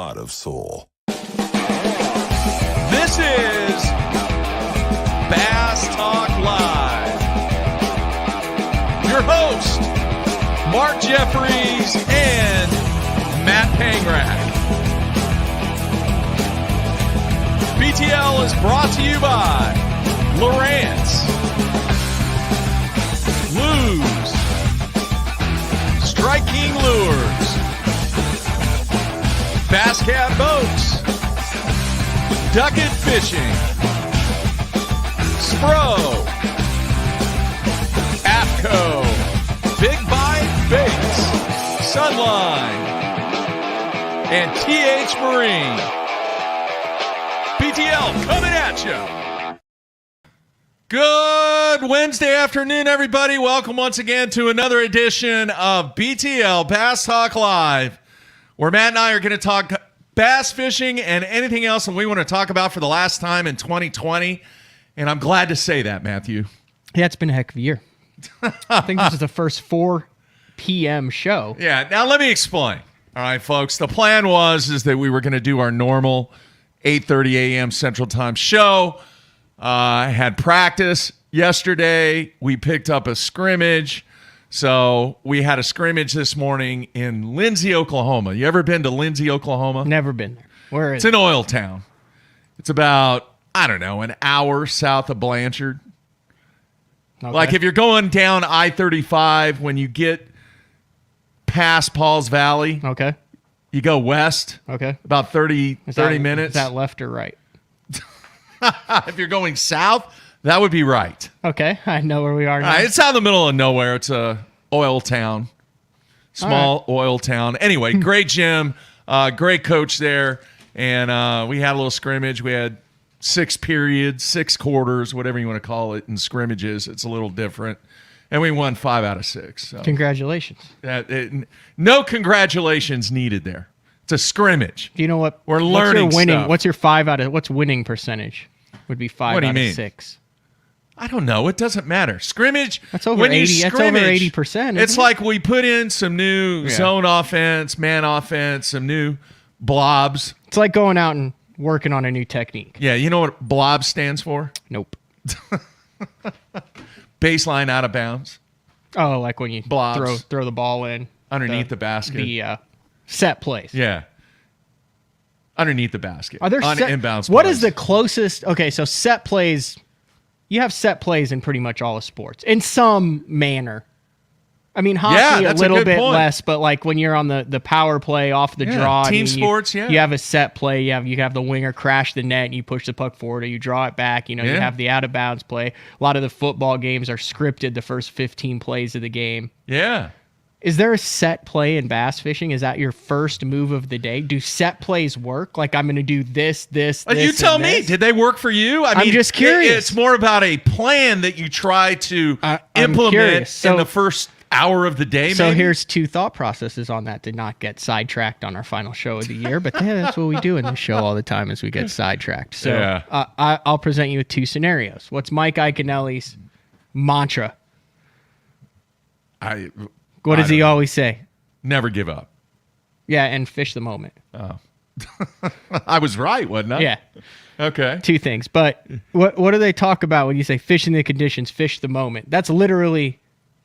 lot of soul. This is Bass Talk Live. Your host, Mark Jeffries and Matt Pangrack. BTL is brought to you by Lowrance, Lose, Strike King Lures, Bass Cat Boats, Ducket Fishing, Spro, AFCO, Big Bite Baits, Sunline, and TH Marine. BTL coming at you. Good Wednesday afternoon, everybody. Welcome once again to another edition of BTL Bass Talk Live, where Matt and I are going to talk bass fishing and anything else that we want to talk about for the last time in 2020. And I'm glad to say that, Matthew. Yeah, it's been a heck of a year. I think this is the first 4 p.m. show. Yeah, now let me explain. All right, folks. The plan is that we were going to do our normal 8:30 a.m. Central Time show. I had practice yesterday. We picked up a scrimmage. So we had a scrimmage this morning in Lindsay, Oklahoma. You ever been to Lindsay, Oklahoma? Never been there. Where is it? It's an oil town. It's about, an hour south of Blanchard. Okay. Like if you're going down I-35, when you get past Paul's Valley, okay, you go west, okay, about 30 minutes. Is that left or right? If you're going south, that would be right. Okay, I know where we are now. It's out in the middle of nowhere. It's a oil town, small oil town. Anyway, great gym, great coach there, and we had a little scrimmage. We had 6 periods, 6 quarters, whatever you want to call it, in scrimmages. It's a little different, and we won 5 out of 6. So. Congratulations. No congratulations needed there. It's a scrimmage. Do you know what? We're learning what's your winning? stuff. What's your what's winning percentage? Would be 5 what do you out mean? of 6. I don't know. It doesn't matter. Scrimmage. That's over when 80. You That's over scrimmage, 80%. It's like we put in some new zone offense, man offense, some new blobs. It's like going out and working on a new technique. Yeah, you know what blob stands for? Nope. Baseline out of bounds. Oh, like when you blobs. throw the ball in underneath the basket. The set plays. Yeah. Underneath the basket. Are there inbounds? What is the closest? Okay, so set plays. You have set plays in pretty much all the sports in some manner. I mean, hockey a little bit less, but like when you're on the power play off the draw, team sports, you have a set play. You have the winger crash the net, and you push the puck forward, or you draw it back. You have the out of bounds play. A lot of the football games are scripted. The first 15 plays of the game. Yeah. Is there a set play in bass fishing? Is that your first move of the day? Do set plays work? Like, I'm going to do this, you tell me. Did they work for you? I'm just curious. It's more about a plan that you try to implement in the first hour of the day. So here's 2 thought processes on that to not get sidetracked on our final show of the year. But that's what we do in this show all the time is we get sidetracked. So I'll present you with 2 scenarios. What's Mike Iaconelli's mantra? What does he always say? Never give up. Yeah, and fish the moment. Oh. I was right, wasn't I? Yeah. Okay. 2 things. But what do they talk about when you say fish in the conditions, fish the moment? That's literally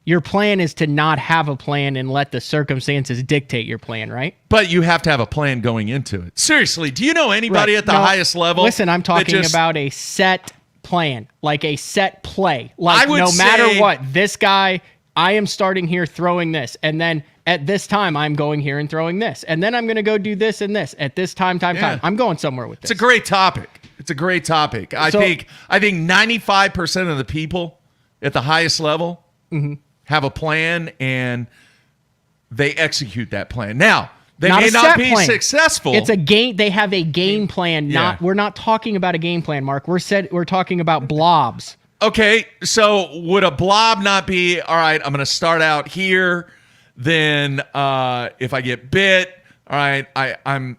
your plan is to not have a plan and let the circumstances dictate your plan, right? But you have to have a plan going into it. Seriously, do you know anybody at the highest level? Listen, I'm talking about a set plan, like a set play. Like no matter what, this guy... I am starting here throwing this, and then at this time, I'm going here and throwing this, and then I'm going to go do this and this at this time. I'm going somewhere with this. It's a great topic. I think 95% of the people at the highest level have a plan, and they execute that plan. Now, they may not be successful. It's a game. They have a game plan. We're not talking about a game plan, Mark. We're talking about blobs. Okay, so would a blob not be, all right, I'm going to start out here, then if I get bit, all right, I'm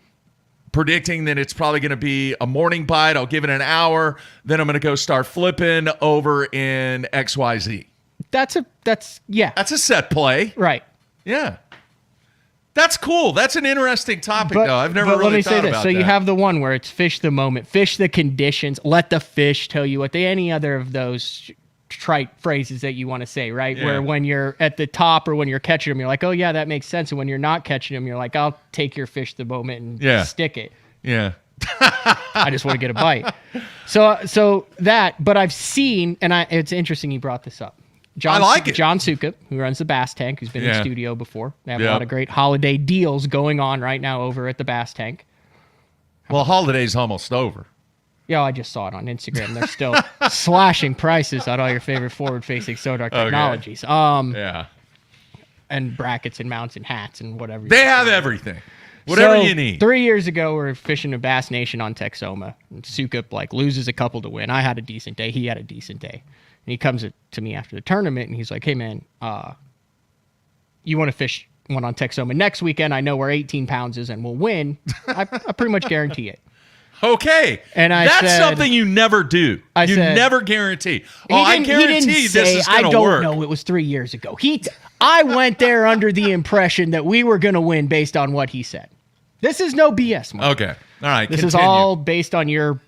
predicting that it's probably going to be a morning bite. I'll give it an hour. Then I'm going to go start flipping over in XYZ. That's a set play. Right. Yeah. That's cool. That's an interesting topic, though. I've never really thought about that. So you have the one where it's fish the moment, fish the conditions, let the fish tell you any other of those trite phrases that you want to say, right? Yeah. Where when you're at the top or when you're catching them, you're like, oh, yeah, that makes sense. And when you're not catching them, you're like, I'll take your fish the moment and stick it. Yeah. I just want to get a bite. So that, but I've seen, and it's interesting you brought this up. I like it. John Sukup, who runs the Bass Tank, who's been in the studio before. They have a lot of great holiday deals going on right now over at the Bass Tank. Well, holiday's almost over. Yeah, I just saw it on Instagram. They're still slashing prices on all your favorite forward-facing Sonar technologies. Yeah. And brackets and mounts and hats and whatever. They have everything. Whatever you need. 3 years ago, we were fishing a Bass Nation on Texoma. And Sukup loses a couple to win. I had a decent day. He had a decent day. And he comes to me after the tournament, and he's like, hey, man, you want to fish one on Texoma next weekend? I know where 18 pounds is, and we'll win. I pretty much guarantee it. Okay. And that's something you never do. You never guarantee. I guarantee this is going to work. I don't know. It was 3 years ago. I went there under the impression that we were going to win based on what he said. This is no BS, Mark. Okay. All right. This is all based on your...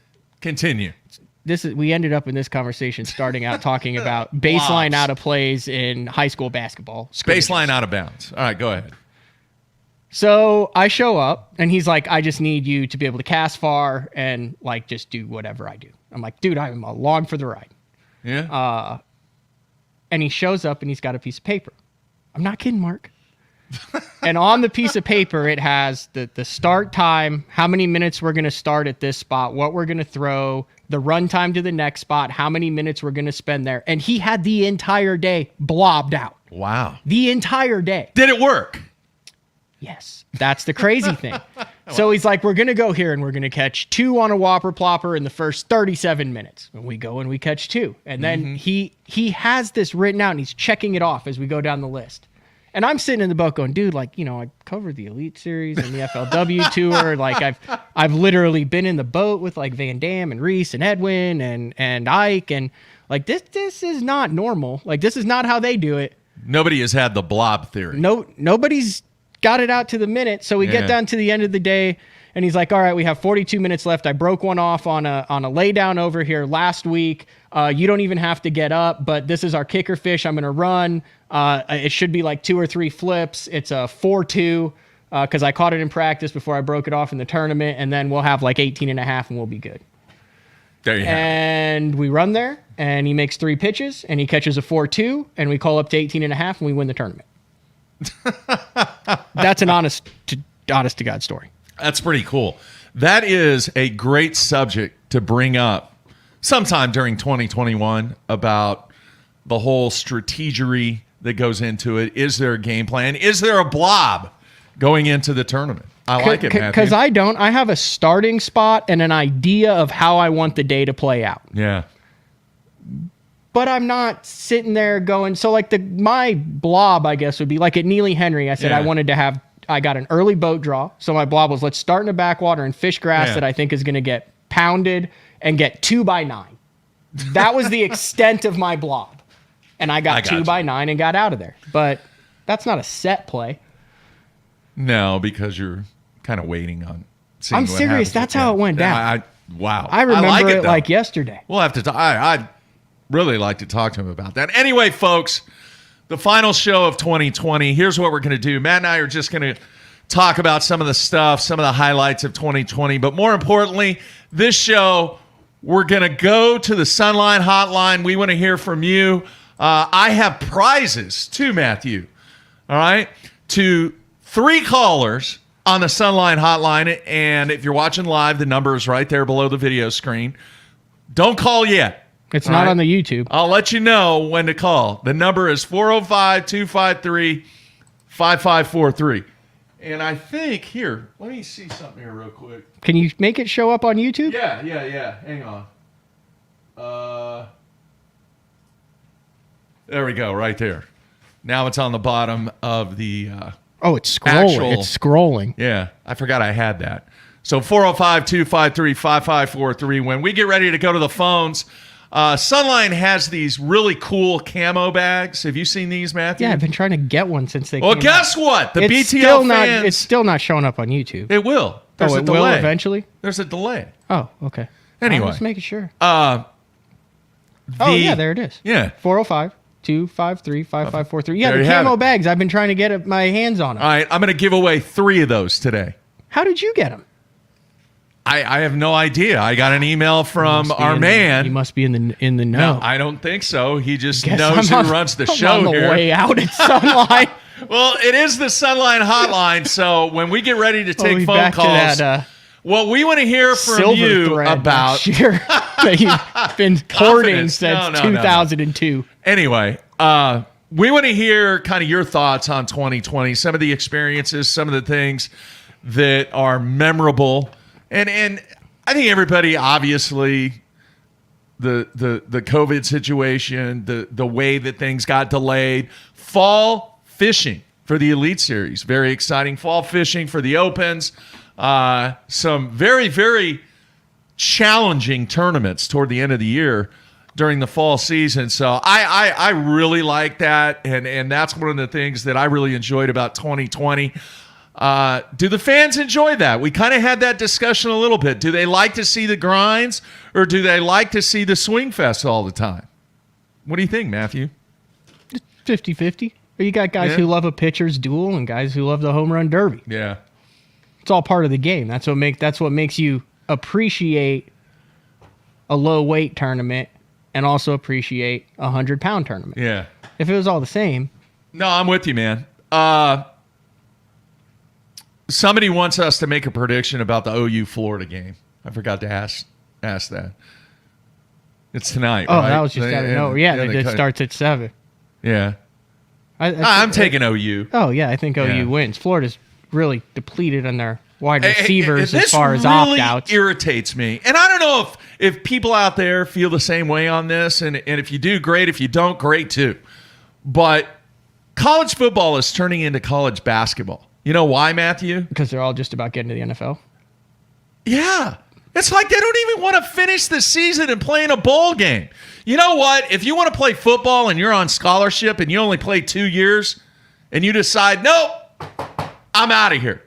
Continue. We ended up in this conversation starting out talking about baseline out of plays in high school basketball. Scrimmages. Baseline out of bounds. All right, go ahead. So I show up, and he's like, I just need you to be able to cast far and just do whatever I do. I'm like, dude, I'm along for the ride. Yeah. And he shows up, and he's got a piece of paper. I'm not kidding, Mark. And on the piece of paper, it has the start time, how many minutes we're going to start at this spot, what we're going to throw, the run time to the next spot, how many minutes we're going to spend there. And he had the entire day blobbed out. Wow. The entire day. Did it work? Yes. That's the crazy thing. So he's like, we're going to go here and we're going to catch 2 on a whopper plopper in the first 37 minutes. And we go and we catch 2. And then he has this written out and he's checking it off as we go down the list. And I'm sitting in the boat going, dude, I covered the Elite Series and the FLW Tour. I've literally been in the boat with Van Dam and Reese and Edwin and Ike. And this is not normal. This is not how they do it. Nobody has had the blob theory. Nobody's got it out to the minute. So we get down to the end of the day and he's like, all right, we have 42 minutes left. I broke one off on a lay down over here last week. You don't even have to get up, but this is our kicker fish. I'm going to run. It should be 2 or 3 flips. It's a 4-2 because I caught it in practice before I broke it off in the tournament, and then we'll have 18 and a half and we'll be good. There you have it. And we run there, and he makes 3 pitches, and he catches a 4-2, and we call up to 18 and a half, and we win the tournament. That's an honest to God story. That's pretty cool. That is a great subject to bring up sometime during 2021 about the whole strategery that goes into it. Is there a game plan? Is there a blob going into the tournament? I like it, Matthew. Because I don't. I have a starting spot and an idea of how I want the day to play out. Yeah. But I'm not sitting there going, so my blob, I guess, would be at Neely Henry. I said I got an early boat draw. So my blob was, let's start in the backwater and fish grass that I think is going to get pounded and get 2x9. That was the extent of my blob. And I got 2x9 and got out of there. But that's not a set play. No, because you're kind of waiting on seeing I'm what serious. happens. That's how it went down. Wow. I remember like it like yesterday. We'll have to I'd really like to talk to him about that. Anyway, folks, the final show of 2020. Here's what we're going to do. Matt and I are just going to talk about some of the stuff, some of the highlights of 2020. But more importantly, this show, we're going to go to the Sunline Hotline. We want to hear from you. I have prizes too, Matthew. All right? To 3 callers on the Sunline Hotline. And if you're watching live, the number is right there below the video screen. Don't call yet. It's not on the YouTube. I'll let you know when to call. The number is 405-253-5543. And I think, here, let me see something here real quick. Can you make it show up on YouTube? Yeah. Hang on. There we go, right there. Now it's on the bottom of the it's scrolling. It's scrolling. Yeah, I forgot I had that. So 405-253-5543. When we get ready to go to the phones, Sunline has these really cool camo bags. Have you seen these, Matthew? Yeah, I've been trying to get one since they Well, came guess out. what? The It's BTL still fans... It's still not showing up on YouTube. It will. There's a it delay. will eventually? There's a delay. Oh, okay. Anyway. I'm just making sure. Oh, yeah, there it is. Yeah. 405-253-5543. Yeah, There the you have camo it. bags. I've been trying to get my hands on them. All right, I'm going to give away 3 of those today. How did you get them? I have no idea. I got an email from our man. You must be in the know. No, I don't think so. He just Guess knows I'm who runs the I'm show on the here. way out at Sunline. Well, it is the Sunline Hotline, so when we get ready to take phone back calls, to that, what we want to hear from silver you thread about... last year that you've been hoarding Confidence. since No. 2002. Anyway, we want to hear kind of your thoughts on 2020, some of the experiences, some of the things that are memorable. And I think everybody, obviously, the COVID situation, the way that things got delayed, fall fishing for the Elite Series, very exciting. Fall fishing for the Opens, some very, very challenging tournaments toward the end of the year during the fall season. So I really like that, and that's one of the things that I really enjoyed about 2020. Do the fans enjoy that? We kind of had that discussion a little bit. Do they like to see the grinds, or do they like to see the swing fest all the time? What do you think, Matthew? 50-50. You got guys who love a pitcher's duel and guys who love the home run derby. Yeah. It's all part of the game. That's what makes you appreciate a low weight tournament and also appreciate a 100-pound tournament. Yeah. If it was all the same. No, I'm with you, man. Somebody wants us to make a prediction about the OU Florida game. I forgot to ask that. It's tonight, Oh, right? that was just out of nowhere. Yeah, it starts at 7. Yeah. I'm taking OU. Oh, yeah, I think OU wins. Florida's really depleted on their wide receivers as far as opt-outs. This really irritates me. And I don't know if people out there feel the same way on this. And if you do, great. If you don't, great too. But college football is turning into college basketball. You know why, Matthew? Because they're all just about getting to the NFL. Yeah. It's like they don't even want to finish the season and play in a bowl game. You know what? If you want to play football and you're on scholarship and you only play 2 years and you decide, nope, I'm out of here.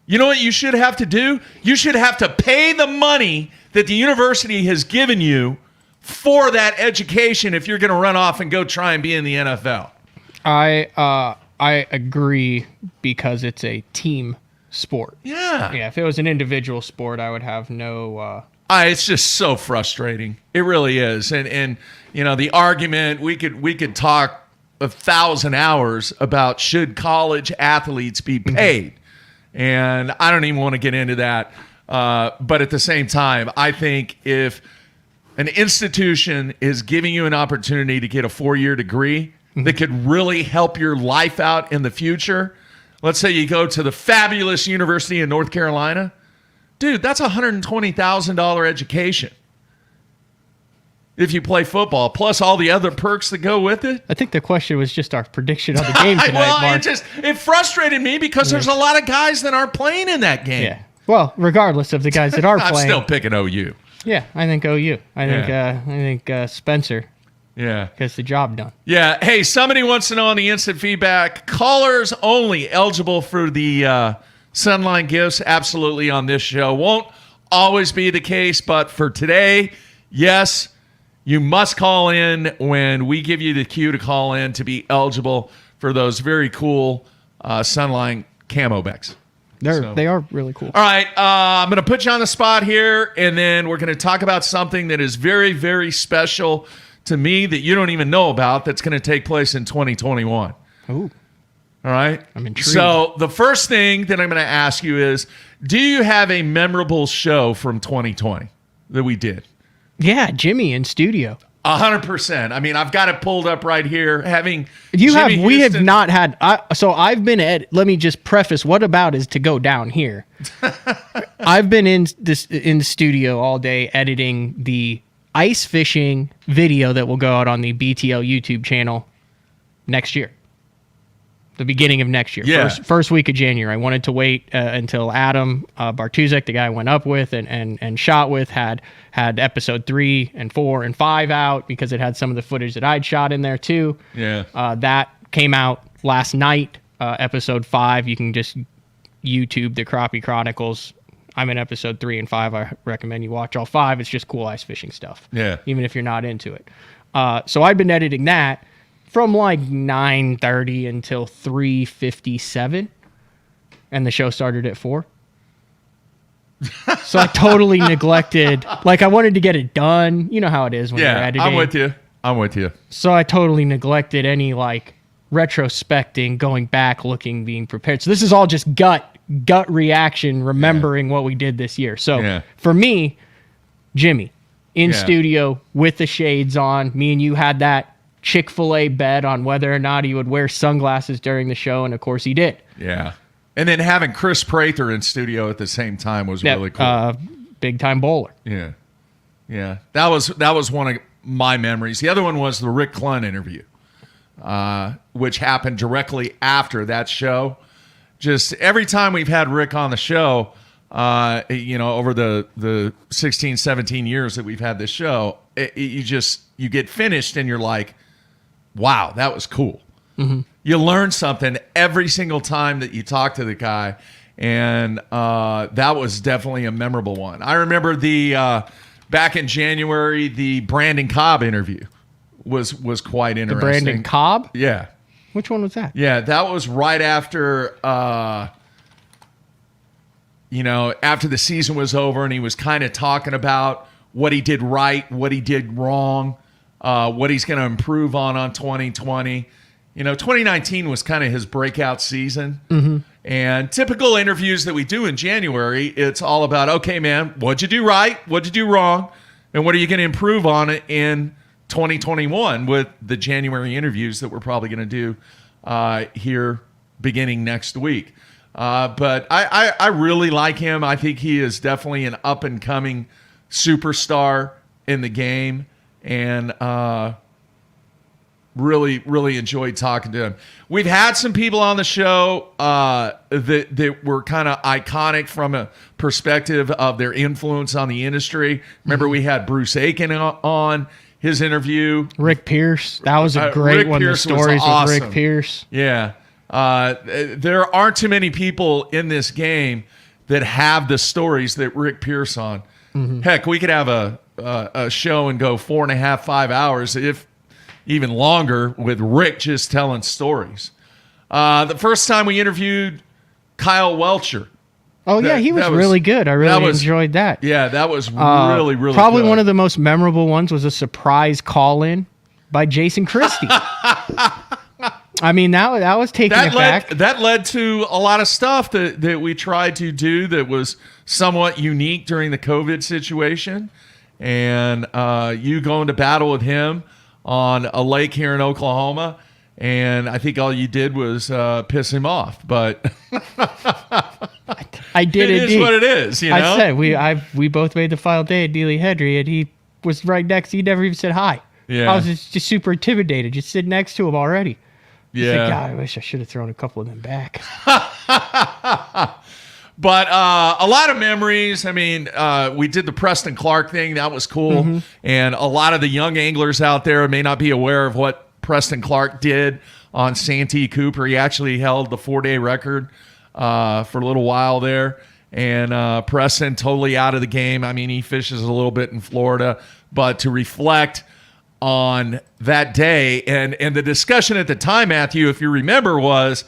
You know what you should have to do? You should have to pay the money that the university has given you for that education if you're going to run off and go try and be in the NFL. I agree because it's a team sport. Yeah. Yeah, if it was an individual sport, I would have no... It's just so frustrating. It really is. And you know, the argument, we could talk 1,000 hours about should college athletes be paid. And I don't even want to get into that. But at the same time, I think if an institution is giving you an opportunity to get a 4-year degree that could really help your life out in the future, let's say you go to the fabulous University of North Carolina, dude, that's a $120,000 education if you play football, plus all the other perks that go with it. I think the question was just our prediction of the game tonight, well, Mark. It frustrated me because there's a lot of guys that aren't playing in that game. Yeah. Well, regardless of the guys that are I'm playing. still picking OU. Yeah, I think OU. I think Spencer gets the job done. Yeah. Hey, somebody wants to know on the instant feedback, callers only eligible for the Sunline gifts. Absolutely on this show. Won't always be the case, but for today, yes, you must call in when we give you the cue to call in to be eligible for those very cool Sunline camo bags. They are really cool. All right, I'm going to put you on the spot here, and then we're going to talk about something that is very, very special to me that you don't even know about that's going to take place in 2021. Ooh. All right? I'm intrigued. So the first thing that I'm going to ask you is, do you have a memorable show from 2020 that we did? Yeah, Jimmy in studio. 100%. I mean, I've got it pulled up right here. We have not had. So I've been at. Let me just preface. What about is to go down here? I've been in the studio all day editing the ice fishing video that will go out on the BTL YouTube channel next year. The beginning of next year. Yeah. First week of January. I wanted to wait until Adam Bartuzek, the guy I went up with and shot with, had episode 3 and 4 and 5 out because it had some of the footage that I'd shot in there too. Yeah. That came out last night, episode 5. You can just YouTube the Crappie Chronicles. I'm in episode 3 and 5. I recommend you watch all 5. It's just cool ice fishing stuff. Yeah. Even if you're not into it. So I've been editing that from like 9:30 until 3:57, and the show started at 4. So I totally neglected. Like I wanted to get it done. You know how it is when you're editing. I'm with you. So I totally neglected any like retrospecting, going back, looking, being prepared. So this is all just gut reaction, remembering what we did this year. So for me, Jimmy, in studio with the shades on, me and you had that Chick-fil-A bet on whether or not he would wear sunglasses during the show, and of course he did. Yeah. And then having Chris Prather in studio at the same time was really cool. Big time bowler. Yeah. Yeah. That was one of my memories. The other one was the Rick Clunn interview, which happened directly after that show. Just every time we've had Rick on the show, over the 16, 17 years that we've had this show, you get finished and you're like, wow, that was cool. Mm-hmm. You learn something every single time that you talk to the guy, and that was definitely a memorable one. I remember back in January, the Brandon Cobb interview was quite interesting. The Brandon Cobb? Yeah. Which one was that? Yeah, that was right after after the season was over, and he was kind of talking about what he did right, what he did wrong, what he's going to improve on 2020. 2019 was kind of his breakout season. Mm-hmm. And typical interviews that we do in January, it's all about, okay, man, what'd you do right? What'd you do wrong? And what are you going to improve on it in 2021 with the January interviews that we're probably going to do here beginning next week. But I really like him. I think he is definitely an up-and-coming superstar in the game, and really, really enjoyed talking to him. We've had some people on the show that were kind of iconic from a perspective of their influence on the industry. Remember, we had Bruce Aiken on his interview. Rick Pierce. That was a great one. The stories of Rick Pierce. Yeah. There aren't too many people in this game that have the stories that Rick Pierce on. Mm-hmm. Heck, we could have a show and go 4.5, 5 hours, if even longer, with Rick just telling stories. The first time we interviewed Kyle Welcher. Oh, yeah, he was really good. I really enjoyed that. Yeah, that was really, really probably good. One of the most memorable ones was a surprise call-in by Jason Christie. I mean, that was taking it back. That led to a lot of stuff that we tried to do that was somewhat unique during the COVID situation. And you going to battle with him on a lake here in Oklahoma, and I think all you did was piss him off. But I did it indeed. Is what it is, I said we both made the final day at Dealey Hedry, and he was right next. He never even said hi. Yeah. I was just super intimidated, just sitting next to him already. Yeah. Like, God, I wish I should have thrown a couple of them back. But a lot of memories. I mean, we did the Preston Clark thing. That was cool. Mm-hmm. And a lot of the young anglers out there may not be aware of what Preston Clark did on Santee Cooper. He actually held the 4-day record for a little while there. And Preston totally out of the game. I mean, he fishes a little bit in Florida. But to reflect on that day, and the discussion at the time, Matthew, if you remember, was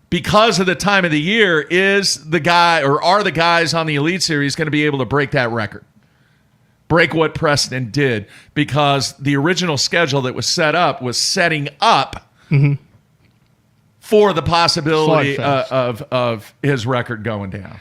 because of the time of the year, is the guy or are the guys on the Elite Series going to be able to break that record? Break what Preston did, because the original schedule that was set up was setting up for the possibility of his record going down.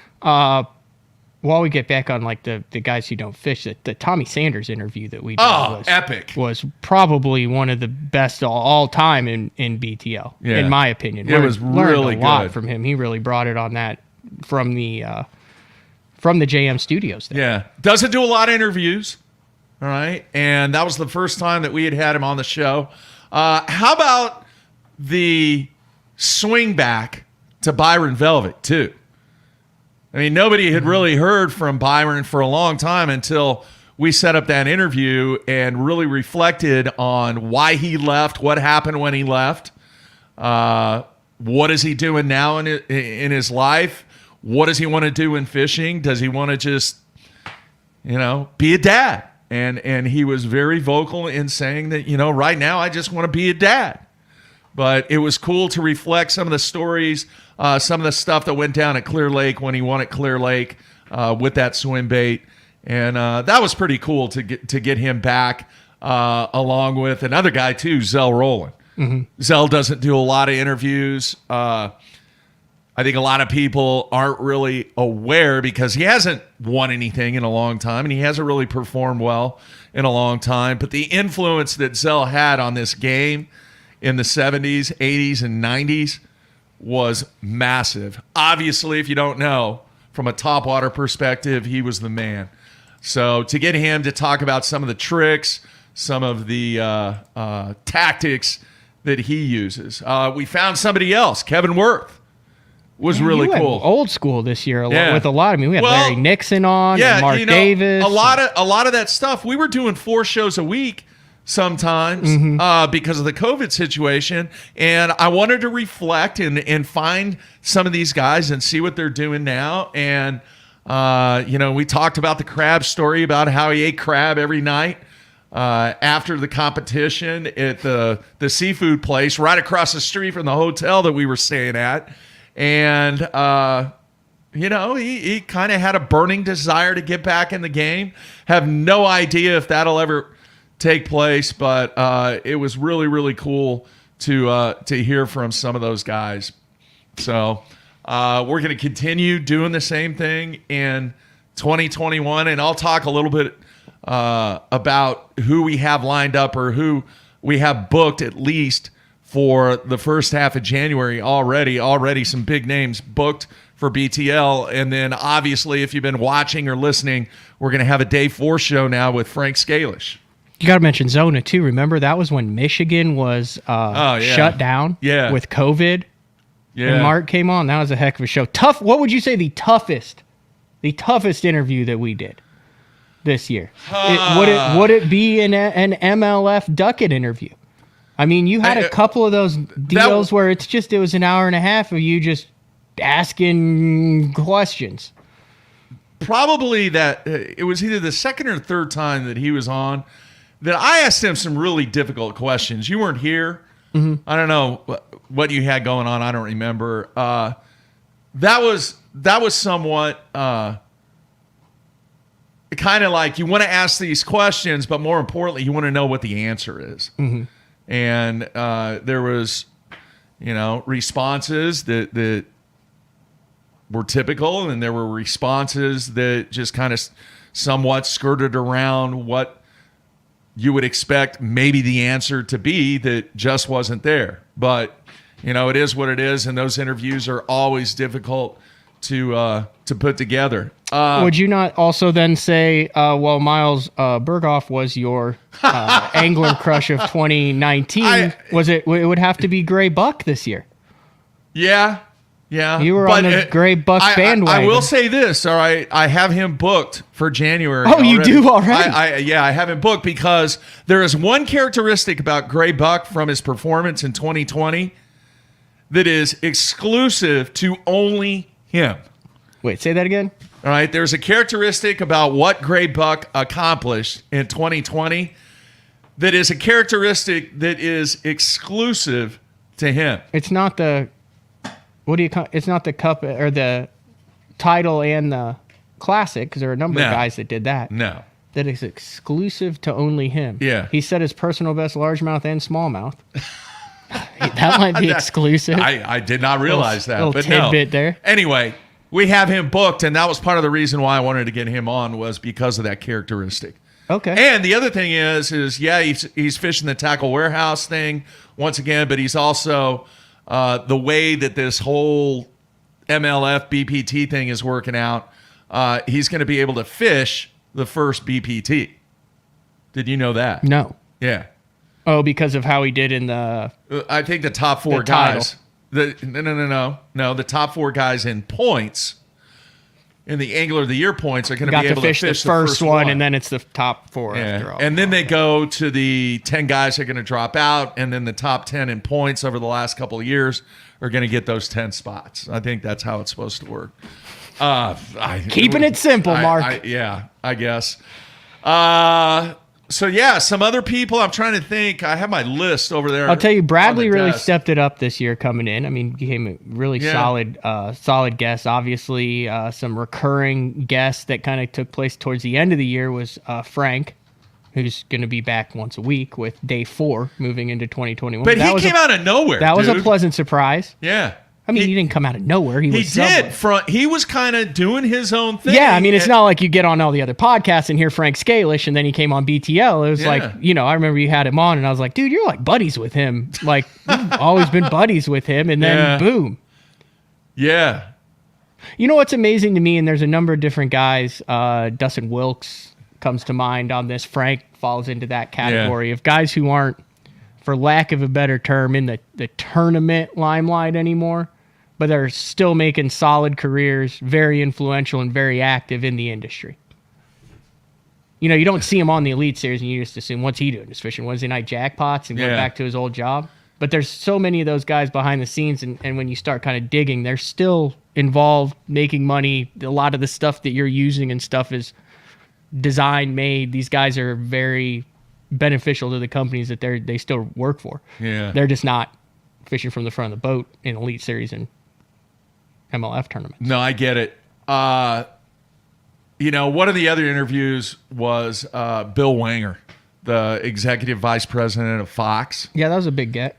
While we get back on like the guys who don't fish, the Tommy Sanders interview that we did epic. Was probably one of the best all time in BTL, in my opinion. It was really a lot good from him. He really brought it on that from the JM Studios there. Yeah, doesn't do a lot of interviews, all right, and that was the first time that we had him on the show. How about the swing back to Byron Velvick, too. I mean, nobody had really heard from Byron for a long time until we set up that interview and really reflected on why he left, what happened when he left, what is he doing now in his life, what does he want to do in fishing, does he want to just, be a dad? And he was very vocal in saying that, right now I just want to be a dad. But it was cool to reflect some of the stories, some of the stuff that went down at Clear Lake when he won at Clear Lake with that swim bait. And that was pretty cool to get him back along with another guy, too, Zell Rowland. Mm-hmm. Zell doesn't do a lot of interviews. I think a lot of people aren't really aware because he hasn't won anything in a long time and he hasn't really performed well in a long time. But the influence that Zell had on this game in the 70s, 80s, and 90s was massive. Obviously, if you don't know, from a topwater perspective, he was the man. So to get him to talk about some of the tricks, some of the tactics that he uses. We found somebody else, Kevin Worth. Was really cool. Old school this year with a lot. I mean, we had Larry Nixon on, and Mark Davis. A lot of that stuff. We were doing 4 shows a week sometimes because of the COVID situation, and I wanted to reflect and find some of these guys and see what they're doing now. And we talked about the crab story, about how he ate crab every night after the competition at the seafood place right across the street from the hotel that we were staying at. And, he kind of had a burning desire to get back in the game. Have no idea if that'll ever take place, but it was really, really cool to hear from some of those guys. So we're going to continue doing the same thing in 2021, and I'll talk a little bit about who we have lined up or who we have booked at least for the first half of January already some big names booked for BTL. And then obviously, if you've been watching or listening, we're going to have a day 4 show now with Frank Scalish. You got to mention Zona too. Remember that was when Michigan was shut down with COVID. Yeah. And Mark came on. That was a heck of a show. Tough. What would you say the toughest interview that we did this year? Would it be an MLF Duckett interview? I mean, you had a couple of those deals where it was an hour and a half of you just asking questions. Probably that it was either the second or third time that he was on that I asked him some really difficult questions. You weren't here. Mm-hmm. I don't know what you had going on. I don't remember. That was somewhat kind of like you want to ask these questions, but more importantly, you want to know what the answer is. Mm-hmm. And there was, responses that were typical, and there were responses that just kind of somewhat skirted around what you would expect maybe the answer to be that just wasn't there. But, it is what it is, and those interviews are always difficult to put together. Would you not also then say, Miles Berghoff was your angler crush of 2019? It would have to be Gray Buck this year? Yeah. You were on the Gray Buck bandwagon. I will say this, all right? I have him booked for January. Oh, already. You do already? I have him booked because there is one characteristic about Gray Buck from his performance in 2020 that is exclusive to only him. Wait, say that again? All right, there's a characteristic about what Gray Buck accomplished in 2020 that is a characteristic that is exclusive to him. It's not the it's not the cup or the title and the classic, because there are a number of guys that did that. No. That is exclusive to only him. Yeah. He set his personal best largemouth and smallmouth. That might be exclusive. I did not realize that. Little tidbit there. Anyway, we have him booked, and that was part of the reason why I wanted to get him on, was because of that characteristic. Okay. And the other thing is he's fishing the tackle warehouse thing once again, but he's also the way that this whole MLF BPT thing is working out. He's going to be able to fish the first BPT. Did you know that? No. Yeah. Oh, because of how he did in the... I think the top 4 guys. No. The top 4 guys in points, in the Angler of the Year points, are going to be able to fish the first one, and then it's the top 4 after all. And then they go to the 10 guys that are going to drop out, and then the top 10 in points over the last couple of years are going to get those 10 spots. I think that's how it's supposed to work. Keeping it simple, Mark. I guess. So, some other people. I'm trying to think. I have my list over there. I'll tell you, Bradley really stepped it up this year coming in. I mean, became a really solid guest. Obviously, some recurring guests that kind of took place towards the end of the year was Frank, who's going to be back once a week with day 4 moving into 2021. But he came out of nowhere. That was a pleasant surprise. Yeah. I mean, he didn't come out of nowhere. He did. He was kind of doing his own thing. Yeah, I mean, it's not like you get on all the other podcasts and hear Frank Scalish, and then he came on BTL. It was like, I remember you had him on, and I was like, dude, you're like buddies with him. Like, you've always been buddies with him, and then boom. Yeah. You know what's amazing to me, and there's a number of different guys, Dustin Wilkes comes to mind on this. Frank falls into that category of guys who aren't, for lack of a better term, in the tournament limelight anymore, but they're still making solid careers, very influential and very active in the industry. You know, you don't see him on the Elite Series, and you just assume, what's he doing? Just fishing Wednesday night jackpots and going back to his old job? But there's so many of those guys behind the scenes, and when you start kind of digging, they're still involved, making money. A lot of the stuff that you're using and stuff is design made. These guys are very beneficial to the companies that they still work for. Yeah. They're just not fishing from the front of the boat in Elite Series and MLF tournaments. No, I get it. One of the other interviews was Bill Wanger, the executive vice president of Fox. Yeah, that was a big get.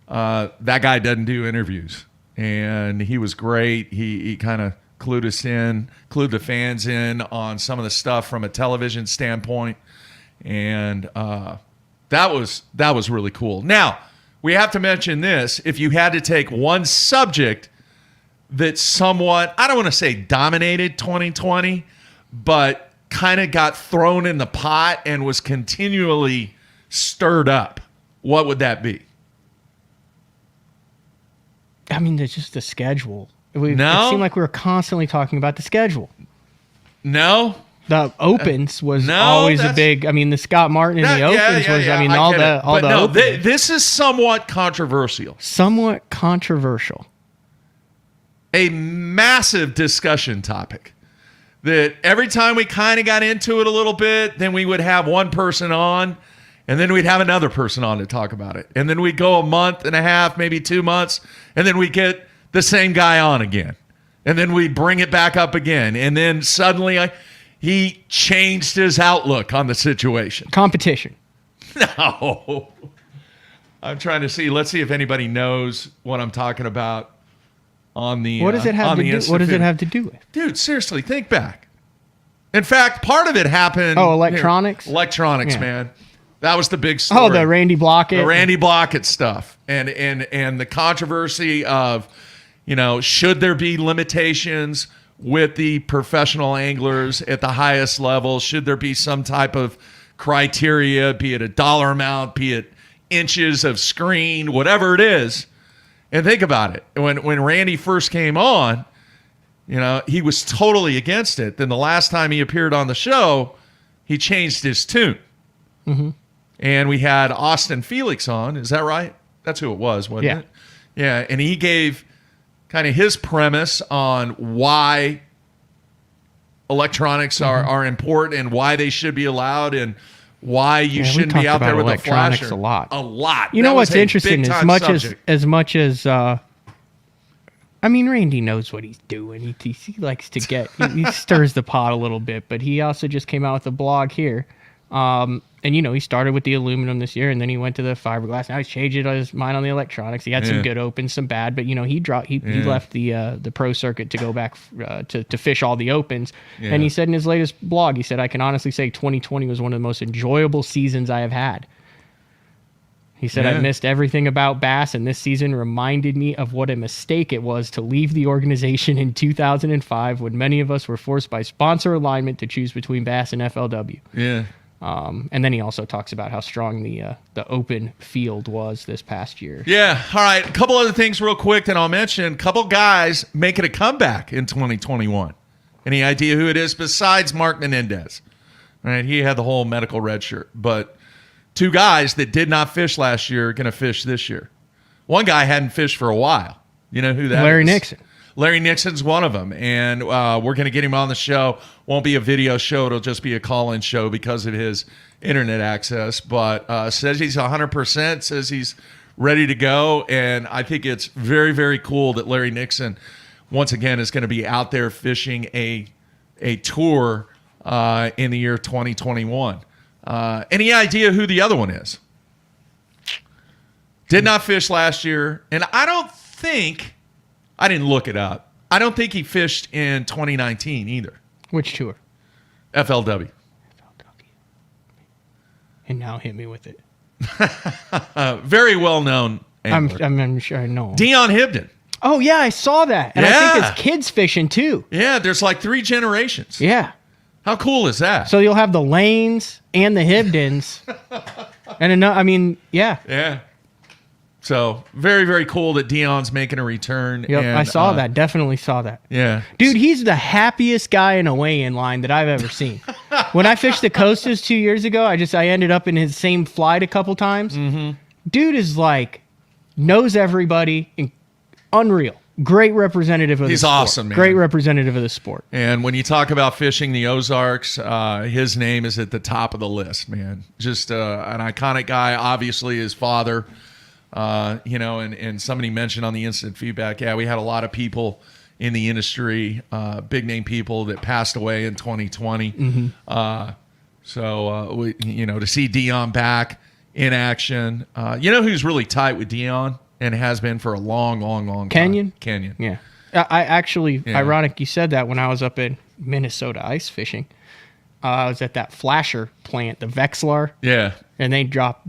That guy doesn't do interviews, and he was great. He kind of clued the fans in on some of the stuff from a television standpoint, and that was really cool. Now, we have to mention this. If you had to take one subject that somewhat, I don't want to say dominated 2020, but kind of got thrown in the pot and was continually stirred up, what would that be? I mean, it's just the schedule. It seemed like we were constantly talking about the schedule. No. The Opens was always a big. I mean, the Scott Martin and the Opens was. I mean, all the Opens. This is somewhat controversial. Somewhat controversial. A massive discussion topic that every time we kind of got into it a little bit, then we would have one person on, and then we'd have another person on to talk about it. And then we'd go a month and a half, maybe 2 months, and then we get the same guy on again. And then we bring it back up again. And then suddenly he changed his outlook on the situation. Competition. No. I'm trying to see. Let's see if anybody knows what I'm talking about. What does it have to do with? Dude, seriously, think back. In fact, part of it happened. Oh, electronics? Electronics, man. That was the big story. Oh, the Randy Blockett. The Randy Blockett stuff. And the controversy of, should there be limitations with the professional anglers at the highest level? Should there be some type of criteria, be it a dollar amount, be it inches of screen, whatever it is? And think about it. When Randy first came on, he was totally against it. Then the last time he appeared on the show, he changed his tune. Mm-hmm. And we had Austin Felix on. Is that right? That's who it was, wasn't it? Yeah. And he gave kind of his premise on why electronics are important and why they should be allowed and why you shouldn't be out there with a flasher. A lot. You know what's interesting? As much as Randy knows what he's doing. He likes to he stirs the pot a little bit, but he also just came out with a blog here. And he started with the aluminum this year, and then he went to the fiberglass. Now he's changed his mind on the electronics. He had some good opens, some bad, but he left the pro circuit to go back to fish all the opens. Yeah. And he said in his latest blog, he said, "I can honestly say 2020 was one of the most enjoyable seasons I have had." He said, "I missed everything about Bass, and this season reminded me of what a mistake it was to leave the organization in 2005 when many of us were forced by sponsor alignment to choose between Bass and FLW." Yeah. And then he also talks about how strong the open field was this past year. Yeah. All right. A couple other things real quick that I'll mention. A couple guys making a comeback in 2021. Any idea who it is besides Mark Menendez? All right. He had the whole medical red shirt. But two guys that did not fish last year are going to fish this year. One guy hadn't fished for a while. You know who that Larry is? Nixon. Larry Nixon's one of them, and we're going to get him on the show. Won't be a video show. It'll just be a call-in show because of his internet access, but says he's 100%, says he's ready to go, and I think it's very, very cool that Larry Nixon, once again, is going to be out there fishing a tour in the year 2021. Any idea who the other one is? Did not fish last year, and I didn't look it up. I don't think he fished in 2019 either. Which tour? FLW. And now hit me with it. Very well-known angler. I'm sure I know him. Dion Hibden. Oh, yeah, I saw that. And I think his kid's fishing, too. Yeah, there's like 3 generations. Yeah. How cool is that? So you'll have the Lanes and the Hibdens. Yeah. Yeah. So very, very cool that Dion's making a return. Yep, and, I saw that. Definitely saw that. Yeah. Dude, he's the happiest guy in a weigh-in line that I've ever seen. When I fished the Costas 2 years ago, I ended up in his same flight a couple times. Mm-hmm. Dude is like, knows everybody. And unreal. Great representative of the sport. He's awesome, man. Great representative of the sport. And when you talk about fishing the Ozarks, his name is at the top of the list, man. Just an iconic guy. Obviously, his father. And somebody mentioned on the instant feedback, we had a lot of people in the industry, big name people that passed away in 2020. Mm-hmm. To see Dion back in action, who's really tight with Dion and has been for a long, long, long time? Kenyon. Yeah. I actually, ironic you said that when I was up in Minnesota ice fishing. I was at that flasher plant, the Vexlar. Yeah. And they dropped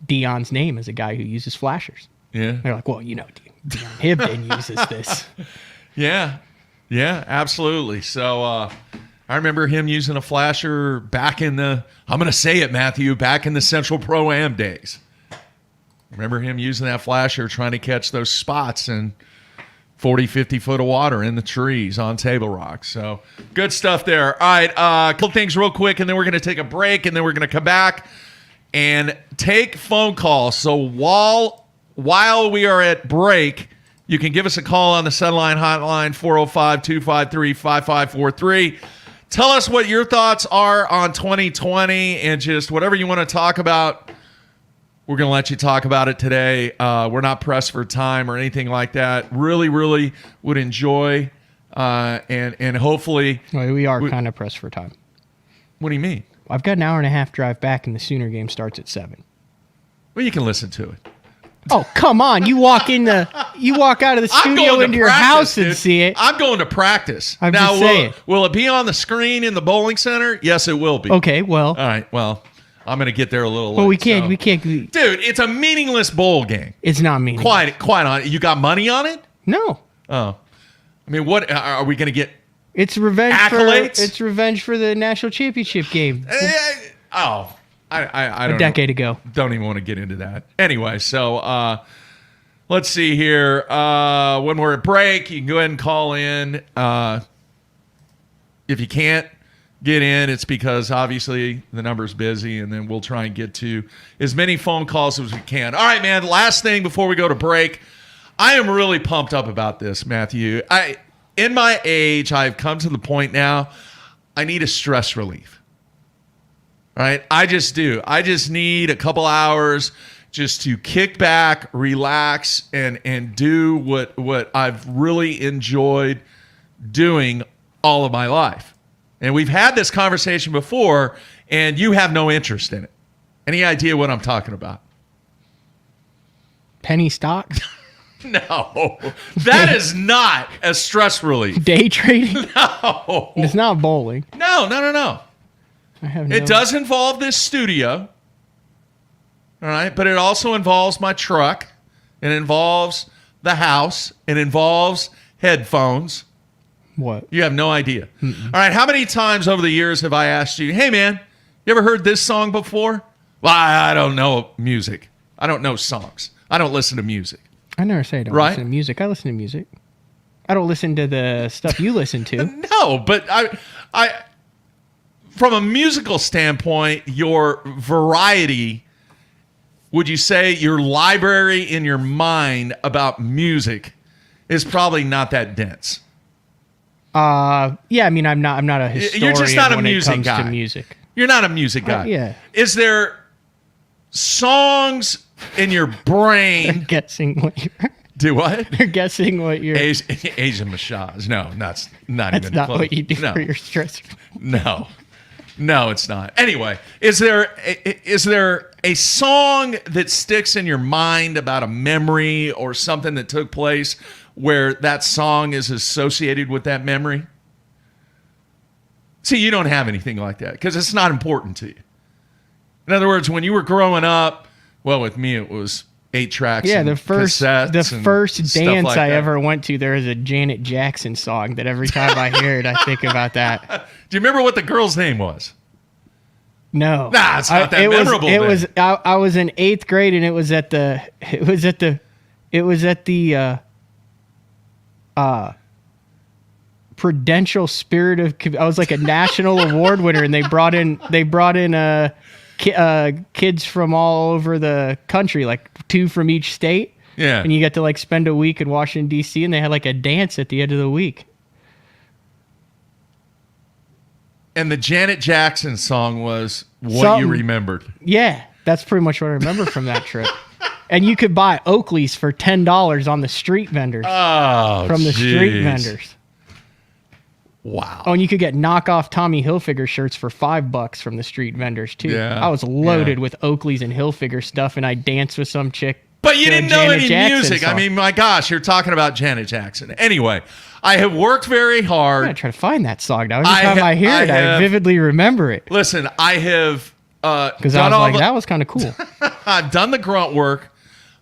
Dion's name as a guy who uses flashers. Yeah. They're like, well, Dion Hibden uses this. Yeah. Yeah, absolutely. So I remember him using a flasher back in I'm going to say it, Matthew, back in the Central Pro-Am days. Remember him using that flasher trying to catch those spots in 40, 50 foot of water in the trees on Table Rock. So good stuff there. All right, a couple things real quick, and then we're going to take a break, and then we're going to come back and take phone calls. So while we are at break, you can give us a call on the Sunline Hotline, 405-253-5543. Tell us what your thoughts are on 2020 and just whatever you want to talk about. We're going to let you talk about it today. We're not pressed for time or anything like that. Really, really would enjoy and hopefully... Well, we are kind of pressed for time. What do you mean? I've got an hour and a half drive back, and the Sooner game starts at 7. Well, you can listen to it. Oh, come on. You walk out of the studio into your house and see it. I'm going to practice. I'm just saying. Will it be on the screen in the bowling center? Yes, it will be. Okay, well. All right, well, I'm going to get there a little late. Well, we can't. Dude, it's a meaningless bowl game. It's not meaningless. Quite on. You got money on it? No. Oh. I mean, what are we going to get? It's revenge accolades? It's revenge for the national championship game. I don't a decade ago. Don't even want to get into that. Anyway, so let's see here. When we're at break, you can go ahead and call in. If you can't get in, it's because obviously the number's busy, and then we'll try and get to as many phone calls as we can. All right, man. Last thing before we go to break, I am really pumped up about this, Matthew. In my age, I've come to the point now, I need a stress relief. All right? I just do. I just need a couple hours just to kick back, relax, and do what I've really enjoyed doing all of my life. And we've had this conversation before, and you have no interest in it. Any idea what I'm talking about? Penny stocks? No, that is not a stress relief. Day trading? No. It's not bowling. No. I have It does involve this studio, all right? But it also involves my truck. It involves the house. It involves headphones. What? You have no idea. Mm-mm. All right, how many times over the years have I asked you, hey, man, You ever heard this song before? Well, I don't know music. I don't know songs. I don't listen to music. I never say I don't listen to music. I listen to music. I don't listen to the stuff you listen to. No, but I from a musical standpoint, your variety, would you say your library in your mind about music is probably not that dense? Yeah, I mean, I'm not a historian. You're just not a when music it comes guy. to music. You're not a music guy. Yeah. Is there songs in your brain? Guessing what you're... Do what? They're guessing what you're... Asian massage. No, that's not That's even not close. what you do for your stress. No, it's not. Anyway, is there a song that sticks in your mind about a memory or something that took place where that song is associated with that memory? See, you don't have anything like that because it's not important to you. In other words, when you were growing up, well, with me it was 8 tracks. Yeah, and the first dance like I that. ever went to, there was a Janet Jackson song that every time I hear it, I think about that. Do you remember what the girl's name was? No, Nah, it's not that memorable. I was in 8th grade, and it was at the Prudential Spirit of. I was like a national award winner, and they brought in kids from all over the country, like 2 from each state. Yeah, and you get to like spend a week in Washington D.C. and they had like a dance at the end of the week. And the Janet Jackson song was what you remembered. Yeah, that's pretty much what I remember from that trip. And you could buy Oakleys for $10 on the street vendors. Oh, from the street vendors. Wow. Oh, and you could get knockoff Tommy Hilfiger shirts for $5 from the street vendors too. Yeah, I was loaded with Oakleys and Hilfiger stuff, and I danced with some chick. But you didn't know Janet any Jackson music. song. I mean, my gosh, you're talking about Janet Jackson. Anyway, I have worked very I'm hard. gonna try to find that song now. Every time I hear it, I vividly remember it. Listen, I have because I was like, that was kind of cool. I've done the grunt work.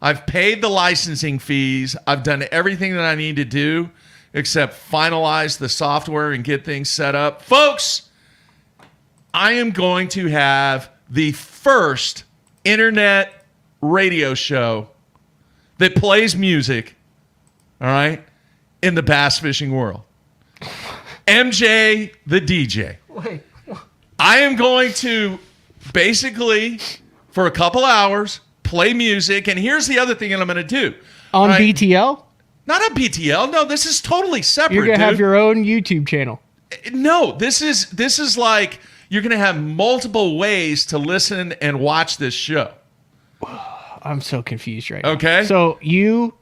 I've paid the licensing fees. I've done everything that I need to do except finalize the software and get things set up. Folks, I am going to have the first internet radio show that plays music, all right, in the bass fishing world. MJ the DJ. Wait. I am going to basically, for a couple hours, play music. And here's the other thing that I'm going to do. On right? BTL? Not on BTL. No, this is totally separate. You're going to have your own YouTube channel. No, this is like you're going to have multiple ways to listen and watch this show. I'm so confused right now. Okay. So you,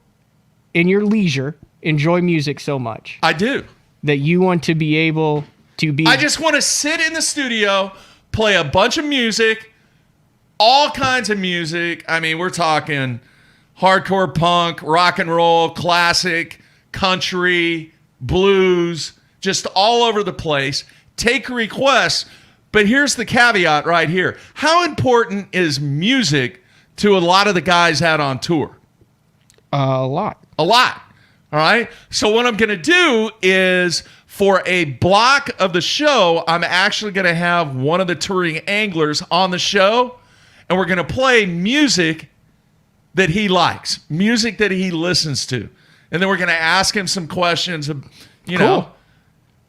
in your leisure, enjoy music so much. I do. That you want to be able to be... I just want to sit in the studio, play a bunch of music, all kinds of music. I mean, we're talking hardcore punk, rock and roll, classic, country, blues, just all over the place. Take requests, but here's the caveat right here. How important is music to a lot of the guys out on tour? A lot. A lot. All right. So what I'm going to do is for a block of the show, I'm actually going to have one of the touring anglers on the show, and we're going to play music that he likes, music that he listens to. And then we're going to ask him some questions, you know,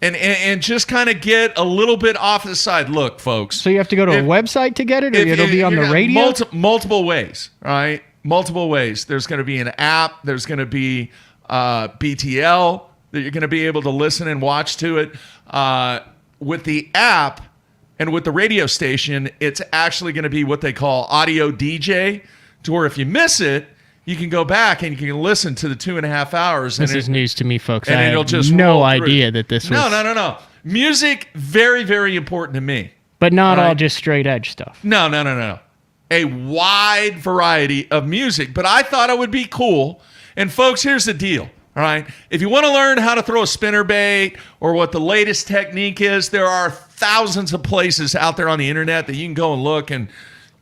and just kind of get a little bit off the side. Look, folks. So you have to go to a website to get it, or it'll be on the radio? Multiple ways, all right? Multiple ways. There's going to be an app. There's going to be BTL that you're going to be able to listen and watch to it. With the app and with the radio station, it's actually going to be what they call audio DJ, to where if you miss it, you can go back and you can listen to the 2.5 hours. This is news to me, folks. And I it'll had just no roll through. idea that this was... No. Music, very, very important to me. But not all just straight edge stuff. No. A wide variety of music. But I thought it would be cool. And folks, here's the deal. All right. If you want to learn how to throw a spinnerbait or what the latest technique is, there are thousands of places out there on the internet that you can go and look and,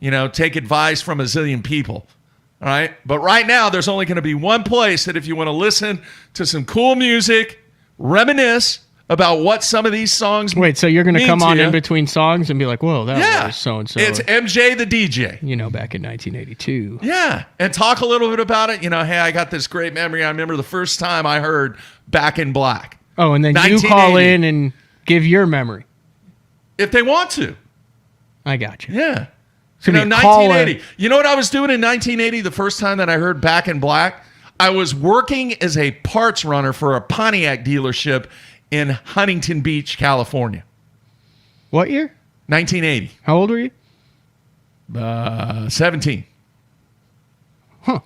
you know, take advice from a zillion people. All right. But right now, there's only going to be one place that if you want to listen to some cool music, reminisce about what some of these songs Wait, so you're going to mean come on you. in between songs and be like, whoa, that was so-and-so. It's MJ the DJ. Back in 1982. Yeah, and talk a little bit about it. Hey, I got this great memory. I remember the first time I heard Back in Black. Oh, and then you call in and give your memory. If they want to. I got you. Yeah. So 1980. You know what I was doing in 1980 the first time that I heard Back in Black? I was working as a parts runner for a Pontiac dealership in Huntington Beach, California. What year? 1980. How old were you? 17. Huh.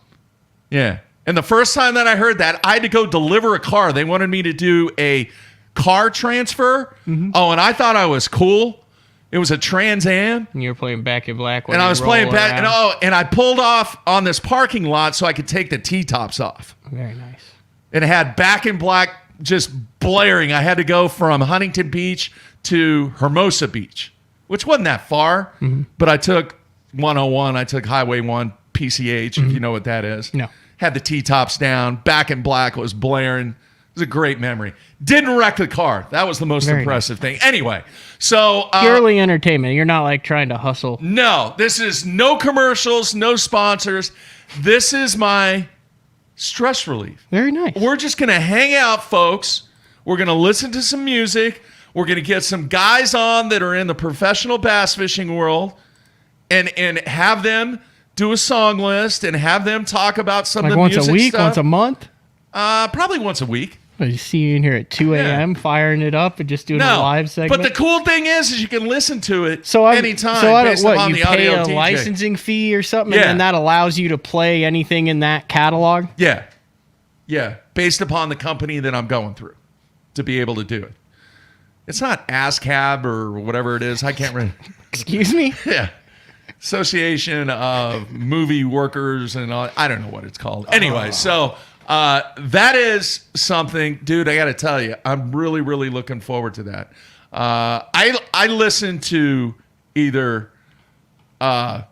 Yeah. And the first time that I heard that, I had to go deliver a car. They wanted me to do a car transfer. Mm-hmm. Oh, and I thought I was cool. It was a Trans Am. And you were playing Back in Black. And I was playing back. And I pulled off on this parking lot so I could take the T-tops off. Very nice. It had Back in Black just blaring. I had to go from Huntington Beach to Hermosa Beach, which wasn't that far. Mm-hmm. But I took 101. I took Highway 1 PCH, if you know what that is. No. Had the T-tops down. Back in Black was blaring. It was a great memory. Didn't wreck the car. That was the most impressive thing. Anyway, so... purely entertainment. You're not like trying to hustle. No, this is no commercials, no sponsors. This is my stress relief. Very nice. We're just going to hang out, folks. We're going to listen to some music. We're going to get some guys on that are in the professional bass fishing world and have them do a song list and have them talk about some of the music once a week, stuff. once a month? Probably once a week. I see you in here at 2 a.m. firing it up and just doing a live segment. But the cool thing is you can listen to it anytime based what, upon you the pay audio a DJ. licensing fee or something, Yeah. and that allows you to play anything in that catalog? Yeah. Yeah. Based upon the company that I'm going through to be able to do it. It's not ASCAP or whatever it is. I can't remember. Excuse me? Yeah. Association of Movie Workers and all. I don't know what it's called. Anyway, so that is something, dude, I got to tell you, I'm really, really looking forward to that. I listen to either, what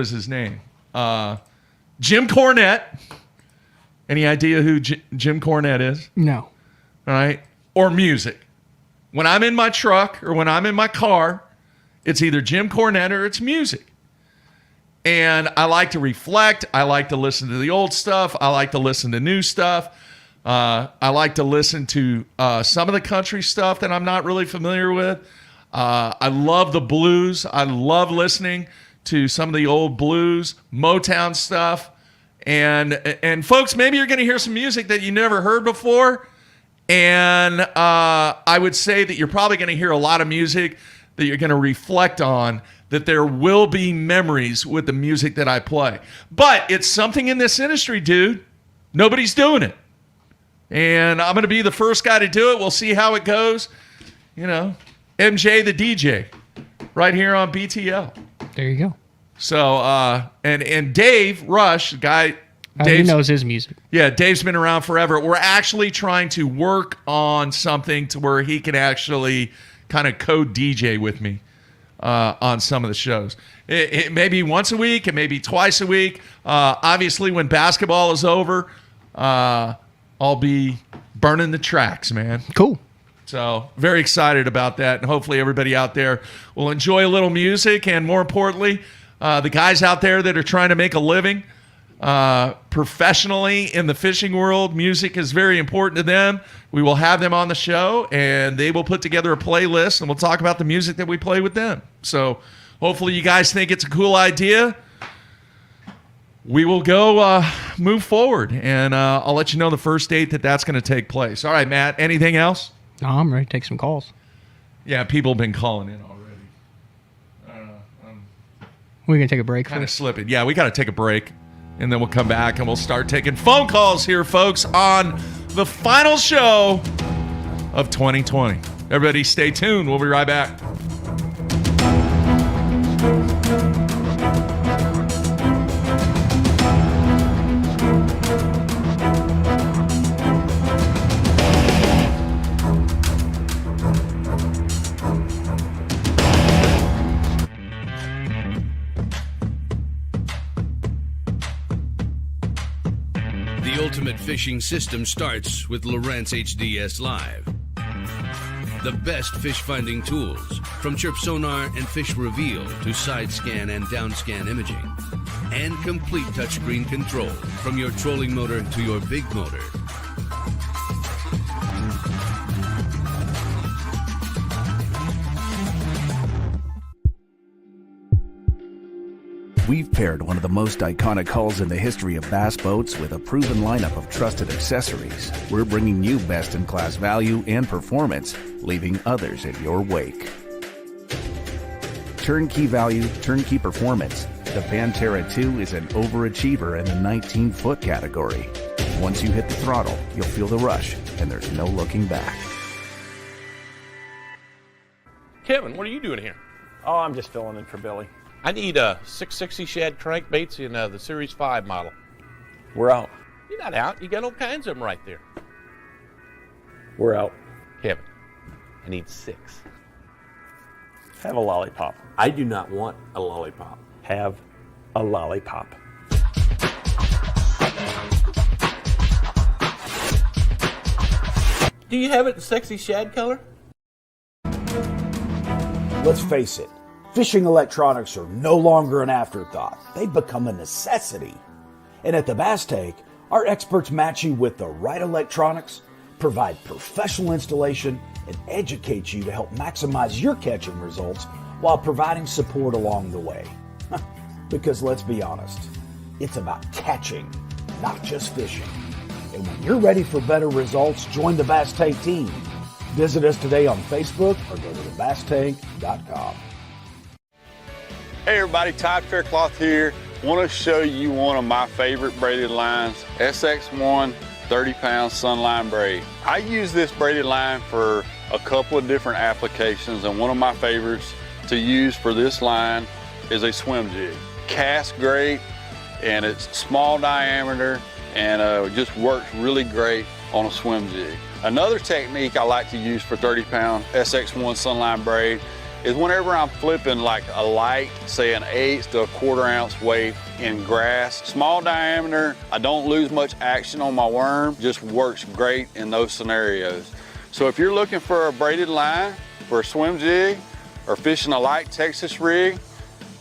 is his name? Jim Cornette. Any idea who Jim Cornette is? No. All right. Or music. When I'm in my truck or when I'm in my car, it's either Jim Cornette or it's music. And I like to reflect. I like to listen to the old stuff. I like to listen to new stuff. I like to listen to some of the country stuff that I'm not really familiar with. I love the blues. I love listening to some of the old blues, Motown stuff. And folks, maybe you're going to hear some music that you never heard before. And I would say that you're probably going to hear a lot of music that you're going to reflect on, that there will be memories with the music that I play. But it's something in this industry, dude. Nobody's doing it. And I'm going to be the first guy to do it. We'll see how it goes. You know, MJ the DJ right here on BTL. There you go. So, and Dave Rush, guy... He knows his music. Yeah, Dave's been around forever. We're actually trying to work on something to where he can actually kind of co-DJ with me on some of the shows. It may be once a week, it may be twice a week. Obviously, when basketball is over, I'll be burning the tracks, man. Cool. So very excited about that, and hopefully everybody out there will enjoy a little music, and more importantly, the guys out there that are trying to make a living professionally in the fishing world, music is very important to them. We will have them on the show, and they will put together a playlist, and we'll talk about the music that we play with them. So hopefully you guys think it's a cool idea. We will go move forward, and I'll let you know the first date that's going to take place. All right, Matt, anything else? No, I'm ready to take some calls. Yeah, people have been calling in already. We're going to take a break Kind of first. slipping. Yeah, we got to take a break. And then we'll come back and we'll start taking phone calls here, folks, on the final show of 2020. Everybody stay tuned. We'll be right back. ultimate fishing system starts with Lowrance HDS Live. The best fish finding tools, from chirp sonar and fish reveal to side scan and down scan imaging, and complete touchscreen control from your trolling motor to your big motor. We've paired one of the most iconic hulls in the history of bass boats with a proven lineup of trusted accessories. We're bringing you best-in-class value and performance, leaving others in your wake. Turnkey value, turnkey performance. The Pantera 2 is an overachiever in the 19-foot category. Once you hit the throttle, you'll feel the rush, and there's no looking back. Kevin, what are you doing here? Oh, I'm just filling in for Billy. I need a 660 shad crankbaits in the Series 5 model. We're out. You're not out. You got all kinds of them right there. We're out. Kevin, I need 6. Have a lollipop. I do not want a lollipop. Have a lollipop. Do you have it in sexy shad color? Let's face it, fishing electronics are no longer an afterthought. They've become a necessity. And at the Bass Tank, our experts match you with the right electronics, provide professional installation, and educate you to help maximize your catching results while providing support along the way. Because let's be honest, it's about catching, not just fishing. And when you're ready for better results, join the Bass Tank team. Visit us today on Facebook or go to thebasstank.com. Hey everybody, Tide Faircloth here. Want to show you one of my favorite braided lines, SX1 30-pound Sunline braid. I use this braided line for a couple of different applications, and one of my favorites to use for this line is a swim jig. Casts great, and it's small diameter, and it just works really great on a swim jig. Another technique I like to use for 30-pound SX1 Sunline braid is whenever I'm flipping like a light, say an 1/8 to a 1/4 ounce weight in grass, small diameter, I don't lose much action on my worm, just works great in those scenarios. So if you're looking for a braided line for a swim jig or fishing a light Texas rig,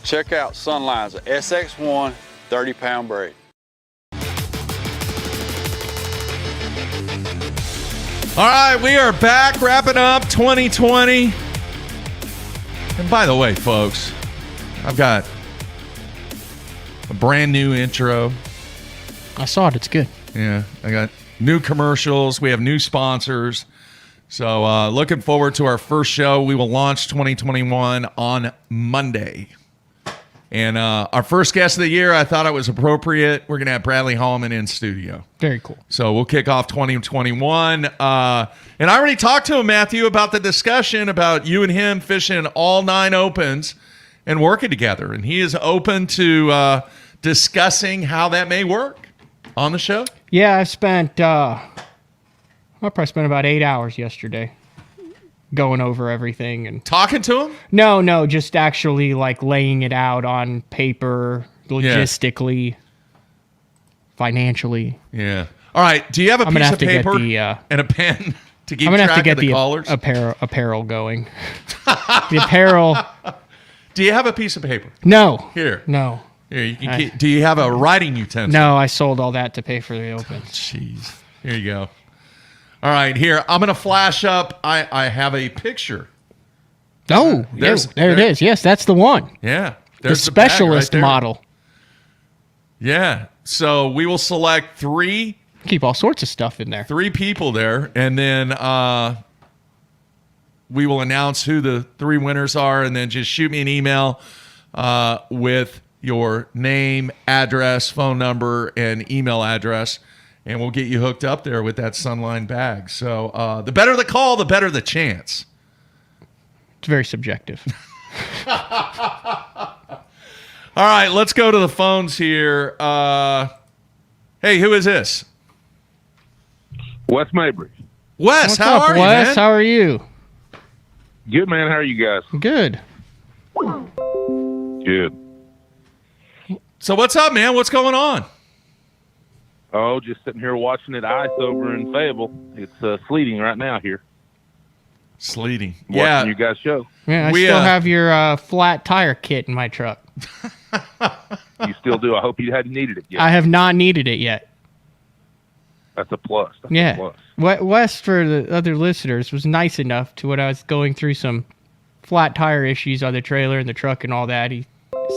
check out Sunline's SX1 30-pound braid. All right, we are back, wrapping up 2020. And by the way, folks, I've got a brand new intro. I saw it. It's good. Yeah, I got new commercials. We have new sponsors. So looking forward to our first show. We will launch 2021 on Monday. And our first guest of the year, I thought it was appropriate. We're going to have Bradley Hallman in studio. Very cool. So we'll kick off 2021. And I already talked to him, Matthew, about the discussion about you and him fishing all 9 opens and working together. And he is open to discussing how that may work on the show. Yeah, I probably spent about 8 hours yesterday going over everything and talking to him. No, just actually like laying it out on paper, logistically, financially. Yeah. All right. Do you have a piece of paper and a pen to keep track of the callers? Apparel going. The apparel. Do you have a piece of paper? No. Here. No. Here. You can do you have a writing utensil? No, I sold all that to pay for the open. Jeez. Here you go. All right, here. I'm going to flash up. I have a picture. Oh, there it is. Yes, that's the one. Yeah. There's the specialist model. Yeah. So we will select 3. Keep all sorts of stuff in there. 3 people there, and then we will announce who the 3 winners are, and then just shoot me an email with your name, address, phone number, and email address. And we'll get you hooked up there with that Sunline bag. So the better the call, the better the chance. It's very subjective. All right, let's go to the phones here. Hey, who is this? Wes Mabry. Wes, how are you, Wes? man? How are you? Good, man. How are you guys? Good. Good. So what's up, man? What's going on? Oh, just sitting here watching it ice over in Fayetteville. It's sleeting right now here. Sleeting. Watching you guys show. Yeah, I still have your flat tire kit in my truck. You still do. I hope you hadn't needed it yet. I have not needed it yet. That's a plus. That's Yeah. a plus. Wes, for the other listeners, was nice enough to when I was going through some flat tire issues on the trailer and the truck and all that. He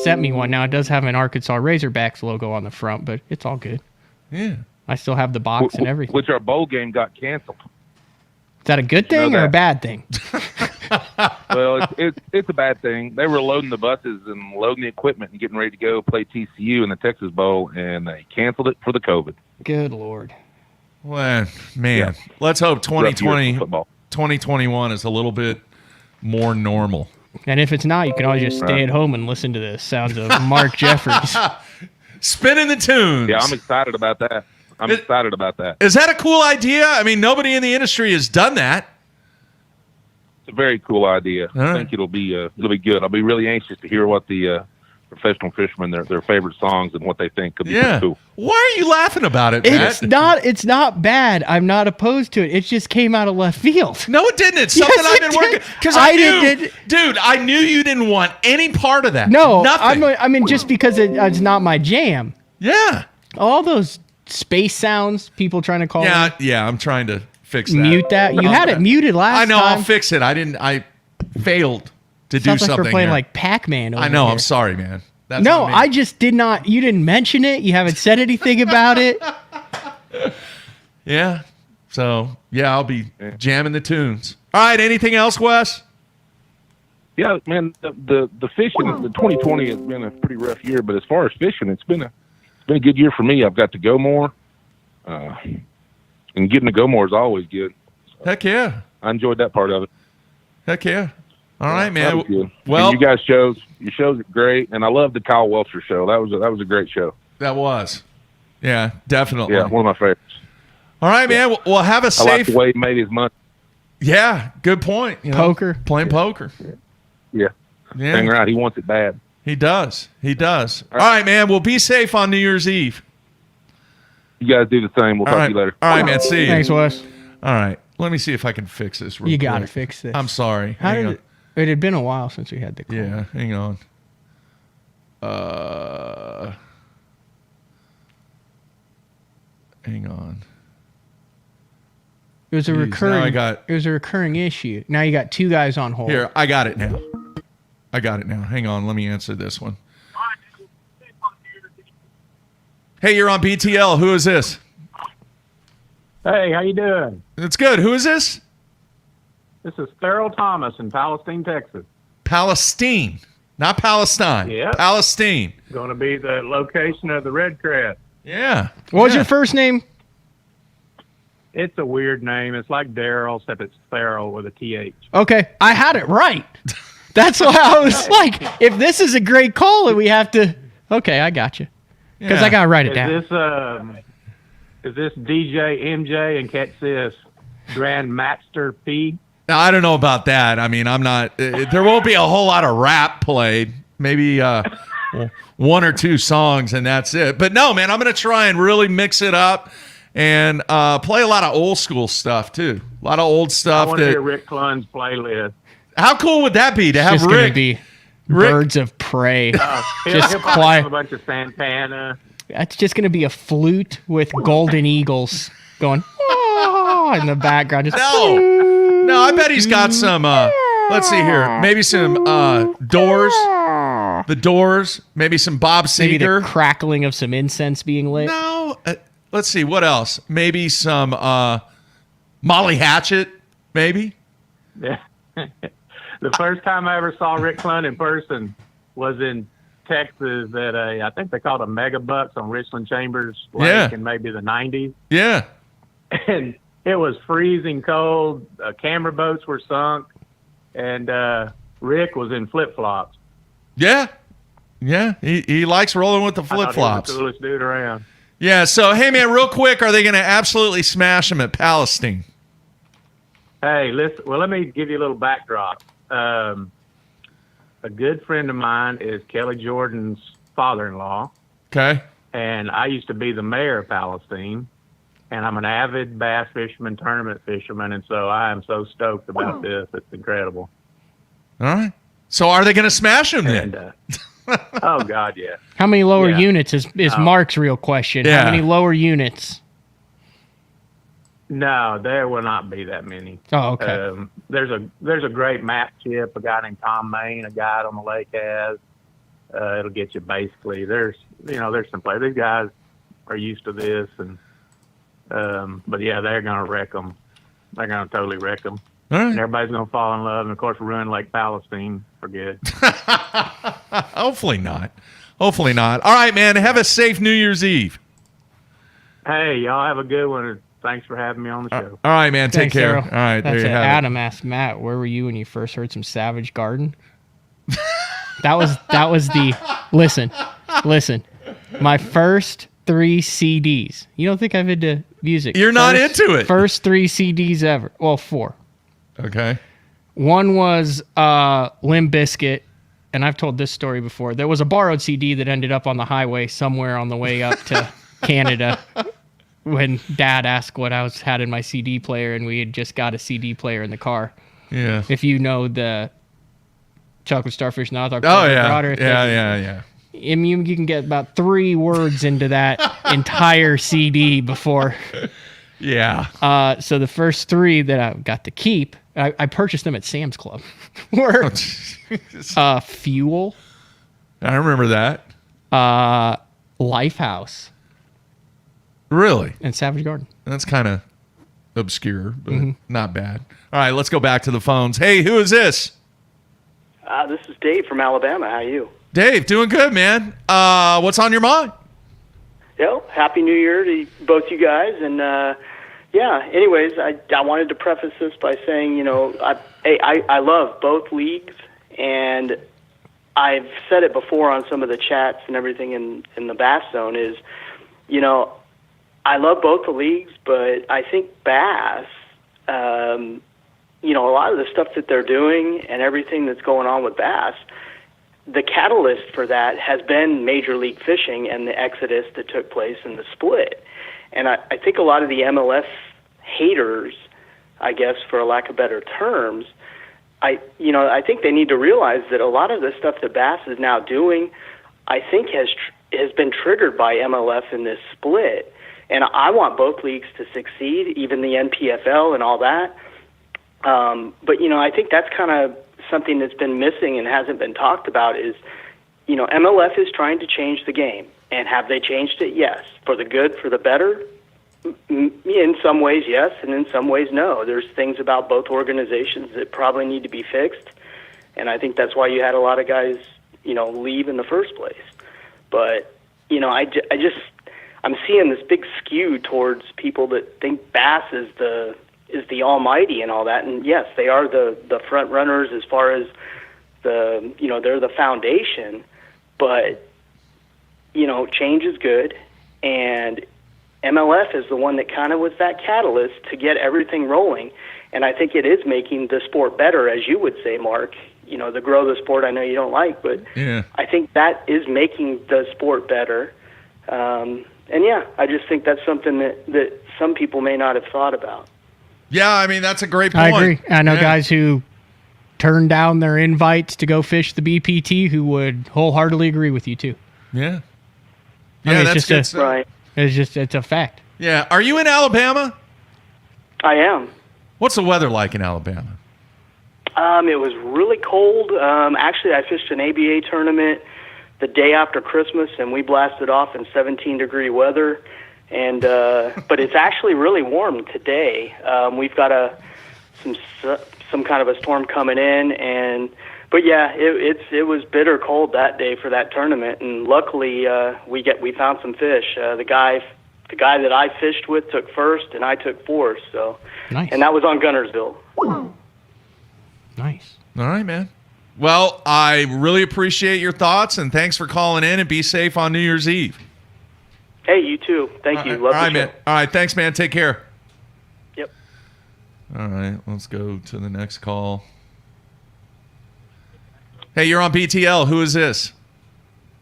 sent me one. Now, it does have an Arkansas Razorbacks logo on the front, but it's all good. Yeah. I still have the box and everything. Which our bowl game got canceled. Is that a good thing or a bad thing? Well, it's a bad thing. They were loading the buses and loading the equipment and getting ready to go play TCU in the Texas Bowl, and they canceled it for the COVID. Good Lord. Well, man, let's hope 2021 is a little bit more normal. And if it's not, you can always just stay at home and listen to the sounds of Mark Jeffries. Spinning the tunes. Yeah, I'm excited about that. Excited about that. Is that a cool idea? I mean, nobody in the industry has done that. It's a very cool idea. I think it'll be good. I'll be really anxious to hear what the professional fishermen their favorite songs and what they think could be pretty cool. Why are you laughing about it, Matt? It's not bad. I'm not opposed to it. It just came out of left field. No, it didn't. It's something I've been working because I knew you didn't want any part of that. No, nothing. I mean, just because it's not my jam. Yeah, all those space sounds, people trying to call. Yeah, I'm trying to fix that. Mute that. You had it muted last time. I know. I'll fix it. I failed to do something. Like we're playing like Pac-Man. I know. Here. I'm sorry, man. That's no, I just did not. You didn't mention it. You haven't said anything about it. Yeah. So I'll be jamming the tunes. All right. Anything else, Wes? Yeah, man. The fishing, the 2020 has been a pretty rough year, but as far as fishing, it's been a good year for me. I've got to go more, and getting to go more is always good. So heck yeah, I enjoyed that part of it. Heck yeah. All right, man. Well, and you guys your shows are great, and I love the Kyle Welcher show. That was a great show. That was, yeah, definitely. Yeah, one of my favorites. All right, man. Well, have a safe. I like the way he made his money. Yeah, good point. Poker, playing poker. Yeah. Hang around. He wants it bad. He does. All right, man. Well, be safe on New Year's Eve. You guys do the same. We'll talk to you later. All right, man. See you. Thanks, Wes. All right. Let me see if I can fix this real quick. You got to fix this. I'm sorry. It had been a while since we had the call. Yeah, hang on. Hang on. It was a recurring. It was a recurring issue. Now you got two guys on hold. Here, I got it now. Hang on, let me answer this one. Hey, you're on BTL. Who is this? Hey, how you doing? It's good. Who is this? This is Farrell Thomas in Palestine, Texas. Palestine, not Palestine. Yeah. Palestine. Going to be the location of the Red Crest. Yeah. What was your first name? It's a weird name. It's like Daryl, except it's Farrell with a TH. Okay, I had it right. That's why I was like, if this is a great call and we have to... Okay, I got you. Because I got to write it down. Is this DJ MJ and catch this Grandmaster P? Now, I don't know about that. I mean, I'm not... there won't be a whole lot of rap played. Maybe one or two songs and that's it. But no, man, I'm going to try and really mix it up and play a lot of old school stuff, too. A lot of old stuff. I want to hear Rick Clunn's playlist. How cool would that be to have Rick? Be Birds of Prey. Just quiet. A bunch of Santana. That's just going to be a flute with golden eagles going in the background. Just No, I bet he's got some. Let's see here. Maybe some Doors. The Doors. Maybe some Bob Seger. Maybe the crackling of some incense being lit. No. Let's see. What else? Maybe some Molly Hatchet. Maybe. Yeah. The first time I ever saw Rick Clunn in person was in Texas at I think they called a Mega Bucks on Richland Chambers Lake in maybe the 90s. Yeah. And it was freezing cold. Camera boats were sunk. And Rick was in flip-flops. Yeah. Yeah. He likes rolling with the flip-flops. He was the coolest dude around. Yeah. So, hey, man, real quick, are they going to absolutely smash him at Palestine? Hey, listen. Well, let me give you a little backdrop. A good friend of mine is Kelly Jordan's father-in-law. Okay. and I used to be the mayor of Palestine, and I'm an avid bass fisherman, tournament fisherman, and so I am so stoked about this. It's incredible. All right. So are they going to smash them then? And, oh, God, yeah. How many lower units is Mark's real question? Yeah. How many lower units? No, there will not be that many. Oh, okay. There's a great map chip a guy named Tom Main, a guide on the lake has. It'll get you basically. There's some play. These guys are used to this, and but yeah, they're gonna wreck them. They're gonna totally wreck them. All right. And everybody's gonna fall in love, and of course, ruin Lake Palestine for good. Hopefully not. Hopefully not. All right, man. Have a safe New Year's Eve. Hey, y'all have a good one. And thanks for having me on the show. All right, man. Take Thanks, care. Errol. All right, That's there you it. have Adam asked Matt, "Where were you when you first heard some Savage Garden?" That was the listen. My first 3 CDs. You don't think I'm into music? You're not into it. First 3 CDs ever. Well, 4. it. Okay. One was Limp Bizkit, and I've told this story before. There was a borrowed CD that ended up on the highway somewhere on the way up to Canada when Dad asked what I had in my CD player, and we had just got a CD player in the car. Yeah. If you know the Chocolate Starfish Now, Oh, yeah. Yeah. You can get about 3 words into that entire CD before. Yeah. So the first 3 that I got to keep, I purchased them at Sam's Club, were Fuel. I remember that. Lifehouse. Really? And Savage Garden. That's kind of obscure, but not bad. All right, let's go back to the phones. Hey, who is this? This is Dave from Alabama. How are you? Dave, doing good, man. What's on your mind? Happy New Year to both you guys. And, anyways, I wanted to preface this by saying, I love both leagues, and I've said it before on some of the chats and everything in the Bass Zone is, I love both the leagues, but I think Bass, a lot of the stuff that they're doing and everything that's going on with Bass, the catalyst for that has been Major League Fishing and the exodus that took place in the split. And I think a lot of the MLS haters, I guess, for a lack of better terms, I think they need to realize that a lot of the stuff that Bass is now doing, I think has been triggered by MLF in this split. And I want both leagues to succeed, even the NPFL and all that. But I think that's kind of something that's been missing and hasn't been talked about is, MLF is trying to change the game. And have they changed it? Yes. For the good, for the better? In some ways, yes, and in some ways, no. There's things about both organizations that probably need to be fixed. And I think that's why you had a lot of guys, leave in the first place. But, I'm seeing this big skew towards people that think Bass is the almighty and all that. And yes, they are the front runners as far as they're the foundation, but change is good. And MLF is the one that kind of was that catalyst to get everything rolling. And I think it is making the sport better, as you would say, Mark, the grow the sport I know you don't like, but yeah. I think that is making the sport better. I just think that's something that some people may not have thought about. Yeah, I mean, that's a great point. I agree. I know guys who turned down their invites to go fish the BPT who would wholeheartedly agree with you, too. Yeah. That's good stuff. Right. It's a fact. Yeah. Are you in Alabama? I am. What's the weather like in Alabama? It was really cold. Actually, I fished an ABA tournament the day after Christmas, and we blasted off in 17-degree weather. And but it's actually really warm today. We've got some kind of a storm coming in, but yeah, it was bitter cold that day for that tournament. And luckily, we found some fish. The guy that I fished with took first, and I took fourth. So, nice. And that was on Gunnersville. Nice. All right, man. Well, I really appreciate your thoughts, and thanks for calling in, and be safe on New Year's Eve. Hey, you too. Thank you. Love the show. Man. All right, thanks, man. Take care. Yep. All right, let's go to the next call. Hey, you're on BTL. Who is this?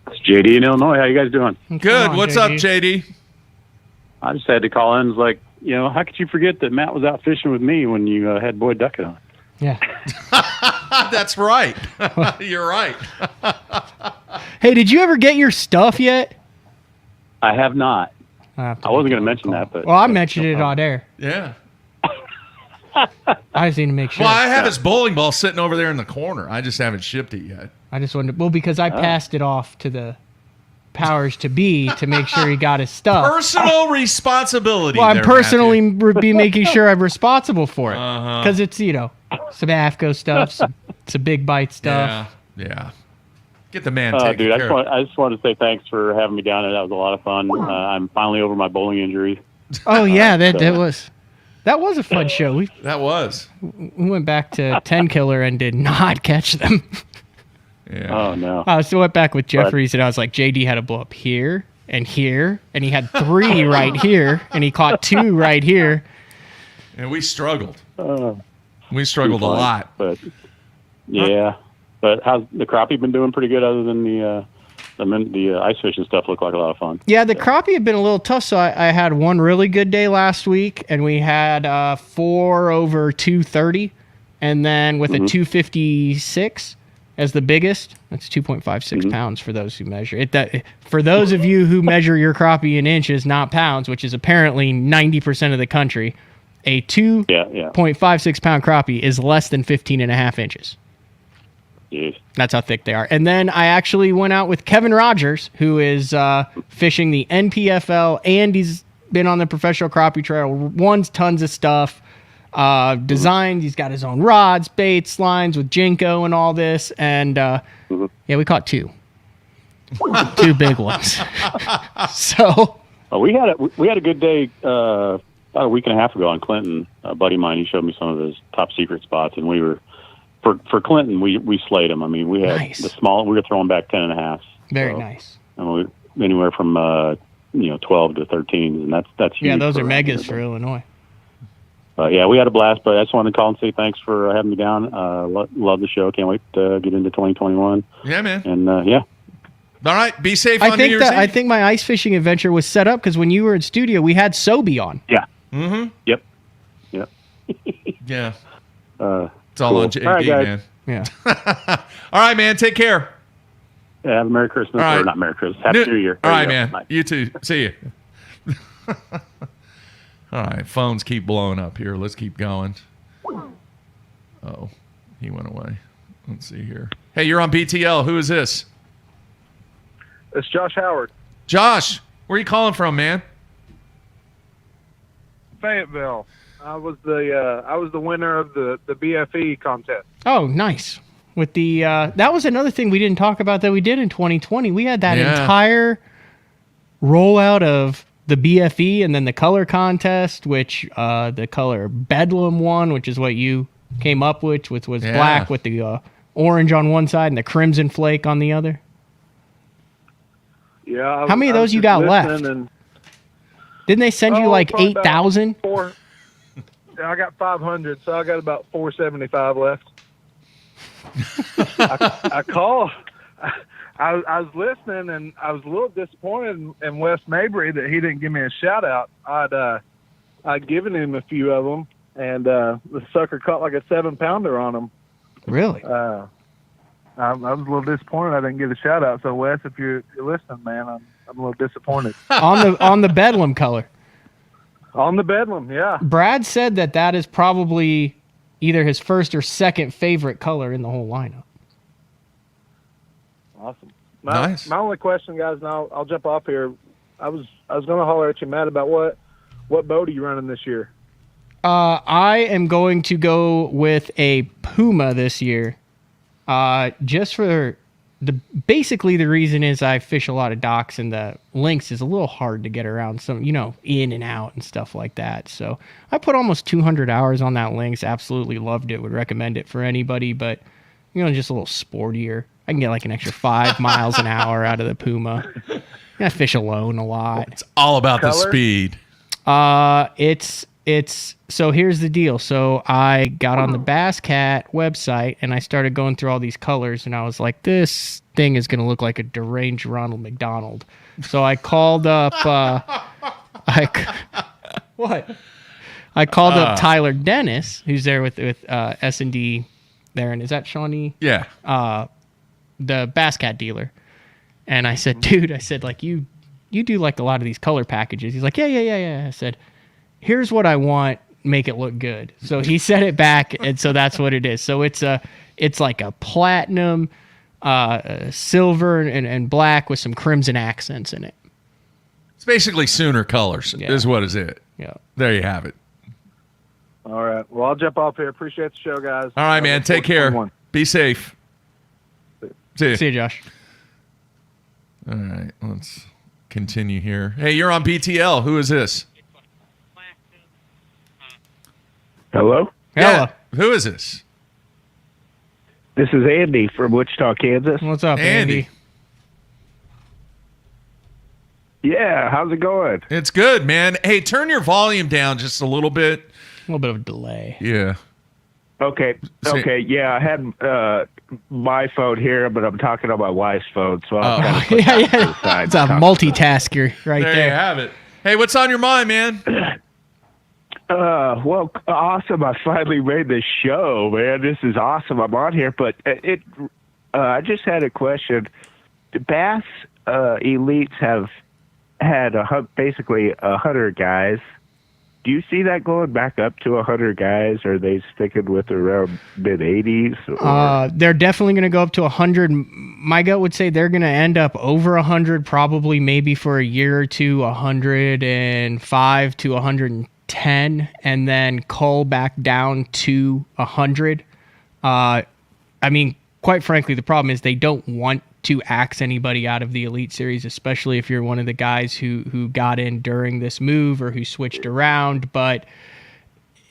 It's JD in Illinois. How you guys doing? Good. What's up, JD? I just had to call in. It's like, how could you forget that Matt was out fishing with me when you had Boyd Duckett on? Yeah. That's right. You're right. Hey, did you ever get your stuff yet? I have not. I wasn't going to mention that, but... Well, I mentioned it on air. Yeah. I just need to make sure. Well, I have his bowling ball sitting over there in the corner. I just haven't shipped it yet. I just wanted because I passed it off to the powers to be to make sure he got his stuff. Personal responsibility. Well, I'm there, personally Matthew. be making sure I'm responsible for it because it's some AFCO stuff, some big bite stuff. Yeah. Get the man taken dude, care of. I just wanted to say thanks for having me down there. That was a lot of fun. I'm finally over my bowling injury. Oh yeah, that was a fun show. That was. We went back to 10 killer and did not catch them. Yeah. Oh no. I still went back with Jeffries and I was like, JD had a blow up here, and he had 3 right here, and he caught 2 right here. And we struggled. We struggled a lot. But yeah. But how's the crappie been doing? Pretty good, other than the ice fishing stuff looked like a lot of fun. Yeah, the crappie had been a little tough, so I had one really good day last week, and we had 4 over 230, and then with a 256 as the biggest. That's 2.56 pounds for those who measure it. For those of you who measure your crappie in inches, not pounds, which is apparently 90% of the country, a 2.56 pound crappie is less than 15 and a half inches. Jeez. That's how thick they are. And then I actually went out with Kevin Rogers, who is fishing the NPFL, and he's been on the professional crappie trail, won tons of stuff, designed. He's got his own rods, baits, lines with Jinko and all this. And yeah, we caught 2. 2 big ones. So we had a good day about a week and a half ago in Clinton. A buddy of mine, he showed me some of his top secret spots, and we were for Clinton, we slayed them. I mean, we had the small. We were throwing back 10 and a half. Very nice. And we anywhere from 12 to 13, and that's huge. Yeah, those are megas for Illinois. Yeah, we had a blast. But I just wanted to call and say thanks for having me down. Love the show. Can't wait to get into 2021. Yeah, man. And yeah. All right, be safe on New Year's Eve. I think my ice fishing adventure was set up because when you were in studio, we had Sobe on. Yeah. Mm-hmm. Yep. Yeah. It's all on JD, all right, guys. man. Yeah. All right, man. Take care. Yeah, have a Merry Christmas. All right. Or not Merry Christmas. Happy New Year. All There right, you go. man. Bye. You too. See you. All right, phones keep blowing up here. Let's keep going. Oh, he went away. Let's see here. Hey, you're on BTL. Who is this? It's Josh Howard. Josh, where are you calling from, man? Fayetteville. I was the winner of the BFE contest. Oh, nice. With the that was another thing we didn't talk about that we did in 2020. We had that entire rollout of the BFE and then the color contest, which the color Bedlam won, which is what you came up with, which was black with the orange on one side and the crimson flake on the other. Yeah. How many of those you got left? Didn't they send you like 8,000? I got 500, so I got about 475 left. I called. I was listening, and I was a little disappointed in Wes Mabry that he didn't give me a shout out. I'd given him a few of them, and the sucker caught like a 7-pounder on him. Really? I was a little disappointed I didn't get a shout out. So Wes, if you're listening, man, I'm a little disappointed. on the Bedlam color. On the Bedlam, yeah. Brad said that is probably either his first or second favorite color in the whole lineup. Awesome. Nice. My only question, guys, and I'll jump off here. I was going to holler at you, Matt, about what boat are you running this year? I am going to go with a Puma this year. Just for basically the reason is I fish a lot of docks and the links is a little hard to get around, some in and out and stuff like that. So I put almost 200 hours on that links. Absolutely loved it. Would recommend it for anybody, but just a little sportier. I can get like an extra 5 miles an hour out of the Puma. I fish alone a lot. It's all about the speed. It's so here's the deal. So I got on the Bass Cat website and I started going through all these colors and I was like, this thing is going to look like a deranged Ronald McDonald. So I called up. What? I called up Tyler Dennis, who's there with S&D there, and is that Shawnee? Yeah. The Bass Cat dealer. And I said, dude, like you do like a lot of these color packages. He's like, yeah. I said, here's what I want, make it look good. So he sent it back, and so that's what it is. So it's like a platinum, silver, and black with some crimson accents in it. It's basically Sooner colors is what is it. Yeah. There you have it. All right. Well, I'll jump off here. Appreciate the show, guys. All right, man. Take care. Be safe. See you, Josh. All right. Let's continue here. Hey, you're on BTL. Who is this? Hello? Yeah. Who is this? This is Andy from Wichita, Kansas. What's up, Andy? Yeah, how's it going? It's good, man. Hey, turn your volume down just a little bit. A little bit of a delay. Yeah. Okay. Yeah, I had my phone here, but I'm talking on my wife's phone, so I'll kind of put that to the side. It's a multitasker right there. There you have it. Hey, what's on your mind, man? Well, awesome. I finally made this show, man. This is awesome. I'm on here, but I just had a question. The Bass Elites have had basically 100 guys. Do you see that going back up to 100 guys? Or are they sticking with around mid-80s? They're definitely going to go up to 100. My gut would say they're going to end up over 100, probably maybe for a year or two, 105 to 110, and then cull back down to 100. I mean, quite frankly, the problem is they don't want to axe anybody out of the Elite Series, especially if you're one of the guys who got in during this move or who switched around. But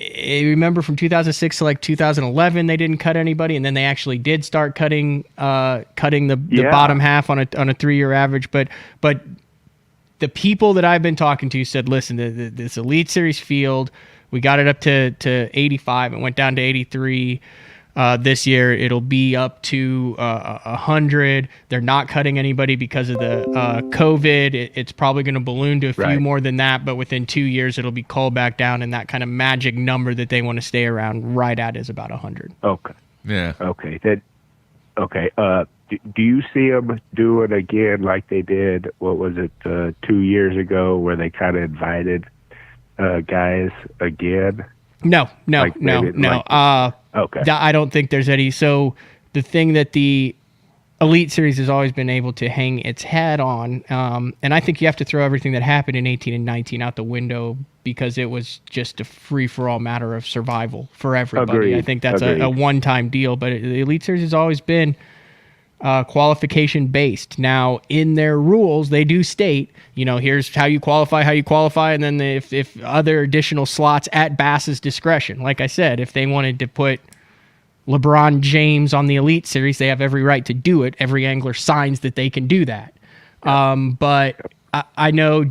remember from 2006 to like 2011, they didn't cut anybody, and then they actually did start cutting the bottom half on a 3-year average. But the people that I've been talking to said, listen, this Elite Series field, we got it up to 85 and went down to 83. This year it'll be up to 100. They're not cutting anybody because of the COVID. It's probably going to balloon to a few more than that, but within 2 years it'll be culled back down, and that kind of magic number that they want to stay around right at is about 100. Okay. Yeah. Okay. Do you see them do it again like they did? What was it 2 years ago, where they kind of invited guys again? No. Okay. I don't think there's any. So the thing that the Elite Series has always been able to hang its hat on, and I think you have to throw everything that happened in 18 and 19 out the window, because it was just a free-for-all matter of survival for everybody. Agreed. I think that's a one-time deal, but the Elite Series has always been qualification-based. Now, in their rules, they do state, here's how you qualify, and then if other additional slots at Bass's discretion. Like I said, if they wanted to put LeBron James on the Elite Series, they have every right to do it. Every angler signs that they can do that. But I know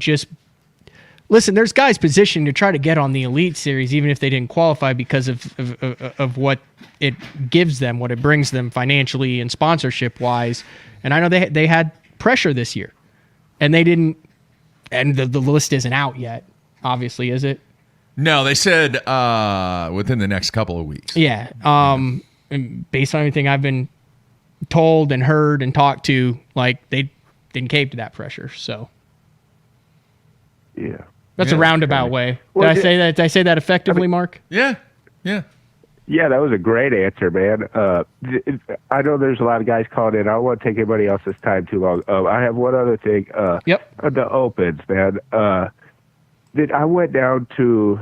listen, there's guys positioned to try to get on the Elite Series even if they didn't qualify, because of what it gives them, what it brings them financially and sponsorship-wise. And I know they had pressure this year, and they didn't. And the list isn't out yet, obviously, is it? No, they said within the next couple of weeks. Yeah. And based on everything I've been told and heard and talked to, like, they didn't cave to that pressure. So yeah, that's a roundabout way. Did I say that effectively, Mark? Yeah. Yeah, that was a great answer, man. I know there's a lot of guys calling in. I don't want to take anybody else's time too long. I have one other thing. The Opens, man. I went down to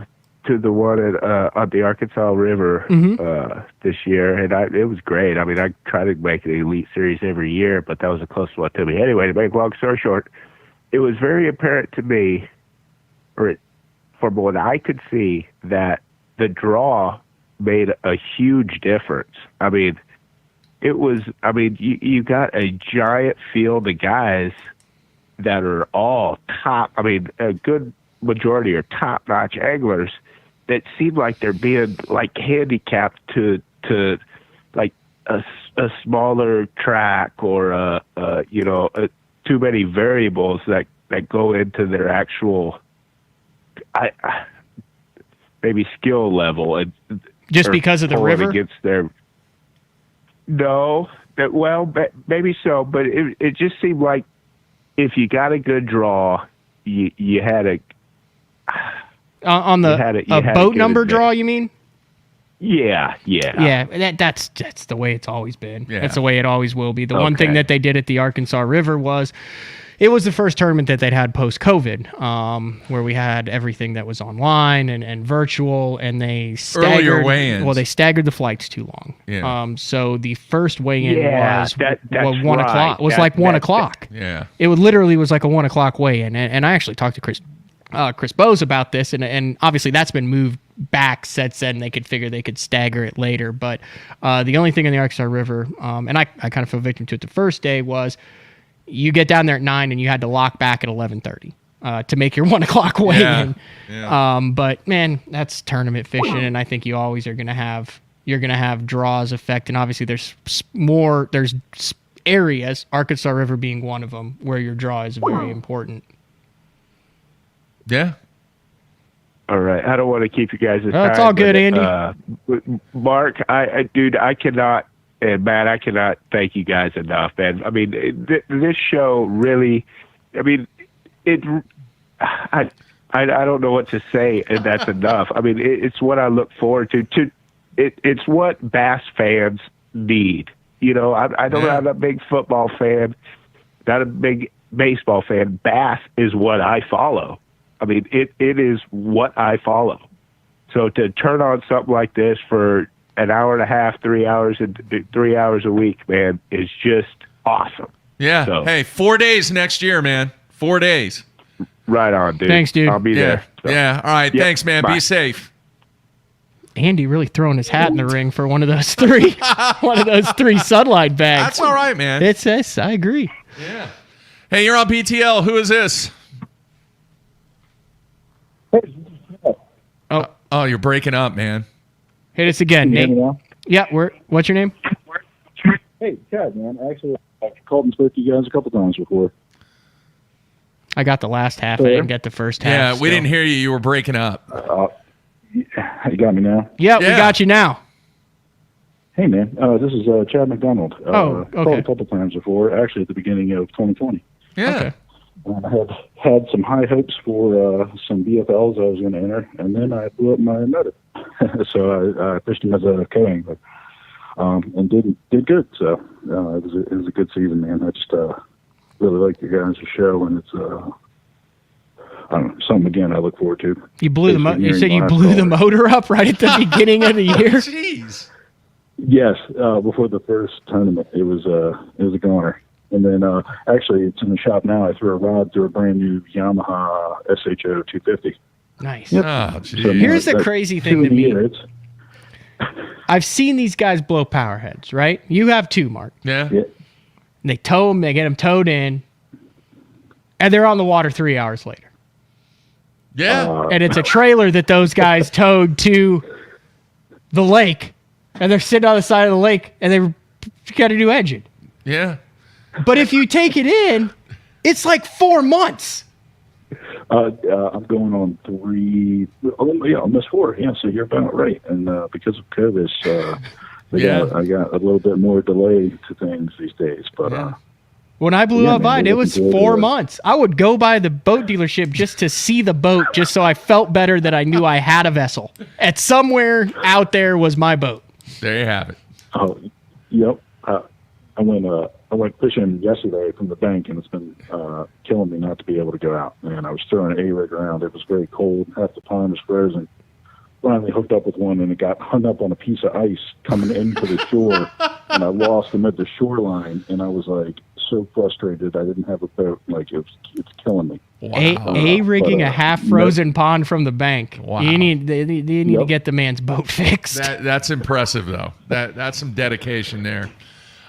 the one on the Arkansas River this year, and it was great. I mean, I try to make an Elite Series every year, but that was a close one to me. Anyway, to make a long story short, it was very apparent to me, from what I could see, that the draw made a huge difference. I mean, you got a giant field of guys that are all top. I mean, a good majority are top-notch anglers that seem like they're being like handicapped to like a smaller track or too many variables that go into their actual, maybe skill level. Just because of the river? Against their, no, maybe so, but it just seemed like if you got a good draw, you had a on the boat number draw. You mean? Yeah. That's the way it's always been. Yeah. That's the way it always will be. The one thing that they did at the Arkansas River was, it was the first tournament that they'd had post-COVID, where we had everything that was online and virtual, and they staggered. Earlier weigh-ins. Well, they staggered the flights too long. Yeah. So the first weigh-in was 1 right. o'clock. It was like 1 o'clock. Yeah. It literally was like a 1 o'clock weigh-in, and I actually talked to Chris Bose about this, and obviously that's been moved back since then. They could figure they could stagger it later, but the only thing in the Arkansas River, and I kind of fell victim to it the first day, was you get down there at 9 and you had to lock back at 11:30 to make your 1 o'clock weigh-in. Yeah. But man, that's tournament fishing, and I think you always are going to have draws effect, and obviously there's areas, Arkansas River being one of them, where your draw is very important. Yeah. All right. I don't want to keep you guys as It's all good, Andy. Mark, I cannot, and Matt, I cannot thank you guys enough, man. I mean, this show really, I mean, I don't know what to say, and that's enough. I mean, it's what I look forward to. It's what bass fans need. I don't know, I'm a big football fan, not a big baseball fan. Bass is what I follow. I mean, it is what I follow. So to turn on something like this for an hour and a half, 3 hours, and 3 hours a week, man, is just awesome. Yeah. So, hey, 4 days next year, man. 4 days. Right on, dude. Thanks, dude. I'll be there. So. Yeah. All right. Yep. Thanks, man. Bye. Be safe. Andy really throwing his hat in the ring for one of those three Sunline bags. That's all right, man. It's I agree. Yeah. Hey, you're on BTL. Who is this? Oh, you're breaking up, man. Hit us again, Nate. Yeah, what's your name? Hey, Chad, man. Actually, I've called and spoke to you guys a couple times before. I got the last half. I didn't get the first half. Yeah, we didn't hear you. You were breaking up. You got me now? Yeah, we got you now. Hey, man. This is Chad McDonald. Okay. Called a couple times before, actually at the beginning of 2020. Yeah. Okay. And I had some high hopes for some BFLs I was going to enter, and then I blew up my motor. So I fished him as a co-angler, and did good. So it was a good season, man. I just really like your guys' show, and it's I don't know, something again I look forward to. You blew you said you blew the motor up right at the beginning of the year. Jeez. Yes, before the first tournament, it was a goner. And then actually, it's in the shop now. I threw a rod through a brand new Yamaha SHO 250. Nice. Yep. Oh, so, here's the crazy thing to me. Years. I've seen these guys blow power heads, right? You have too, Mark. Yeah. They tow them, they get them towed in, and they're on the water 3 hours later. Yeah. And it's a trailer that those guys towed to the lake, and they're sitting on the side of the lake, and they got a new engine. Yeah. But if you take it in, it's like 4 months. I'm going on 3, almost 4. Yeah, so you're about right. And because of COVID, I got a little bit more delay to things these days. But when I blew up mine, it was 4 months. I would go by the boat dealership just to see the boat, just so I felt better that I knew I had a vessel. At somewhere out there was my boat. There you have it. Oh, yep. I went fishing yesterday from the bank, and it's been killing me not to be able to go out. And I was throwing an A-rig around. It was very cold. Half the pond was frozen. Finally hooked up with one, and it got hung up on a piece of ice coming into the shore. And I lost him at the shoreline, and I was like so frustrated. I didn't have a boat. Like it's killing me. Wow. A-rigging a half-frozen pond from the bank. Wow. You need to get the man's boat fixed. That's impressive, though. That's some dedication there.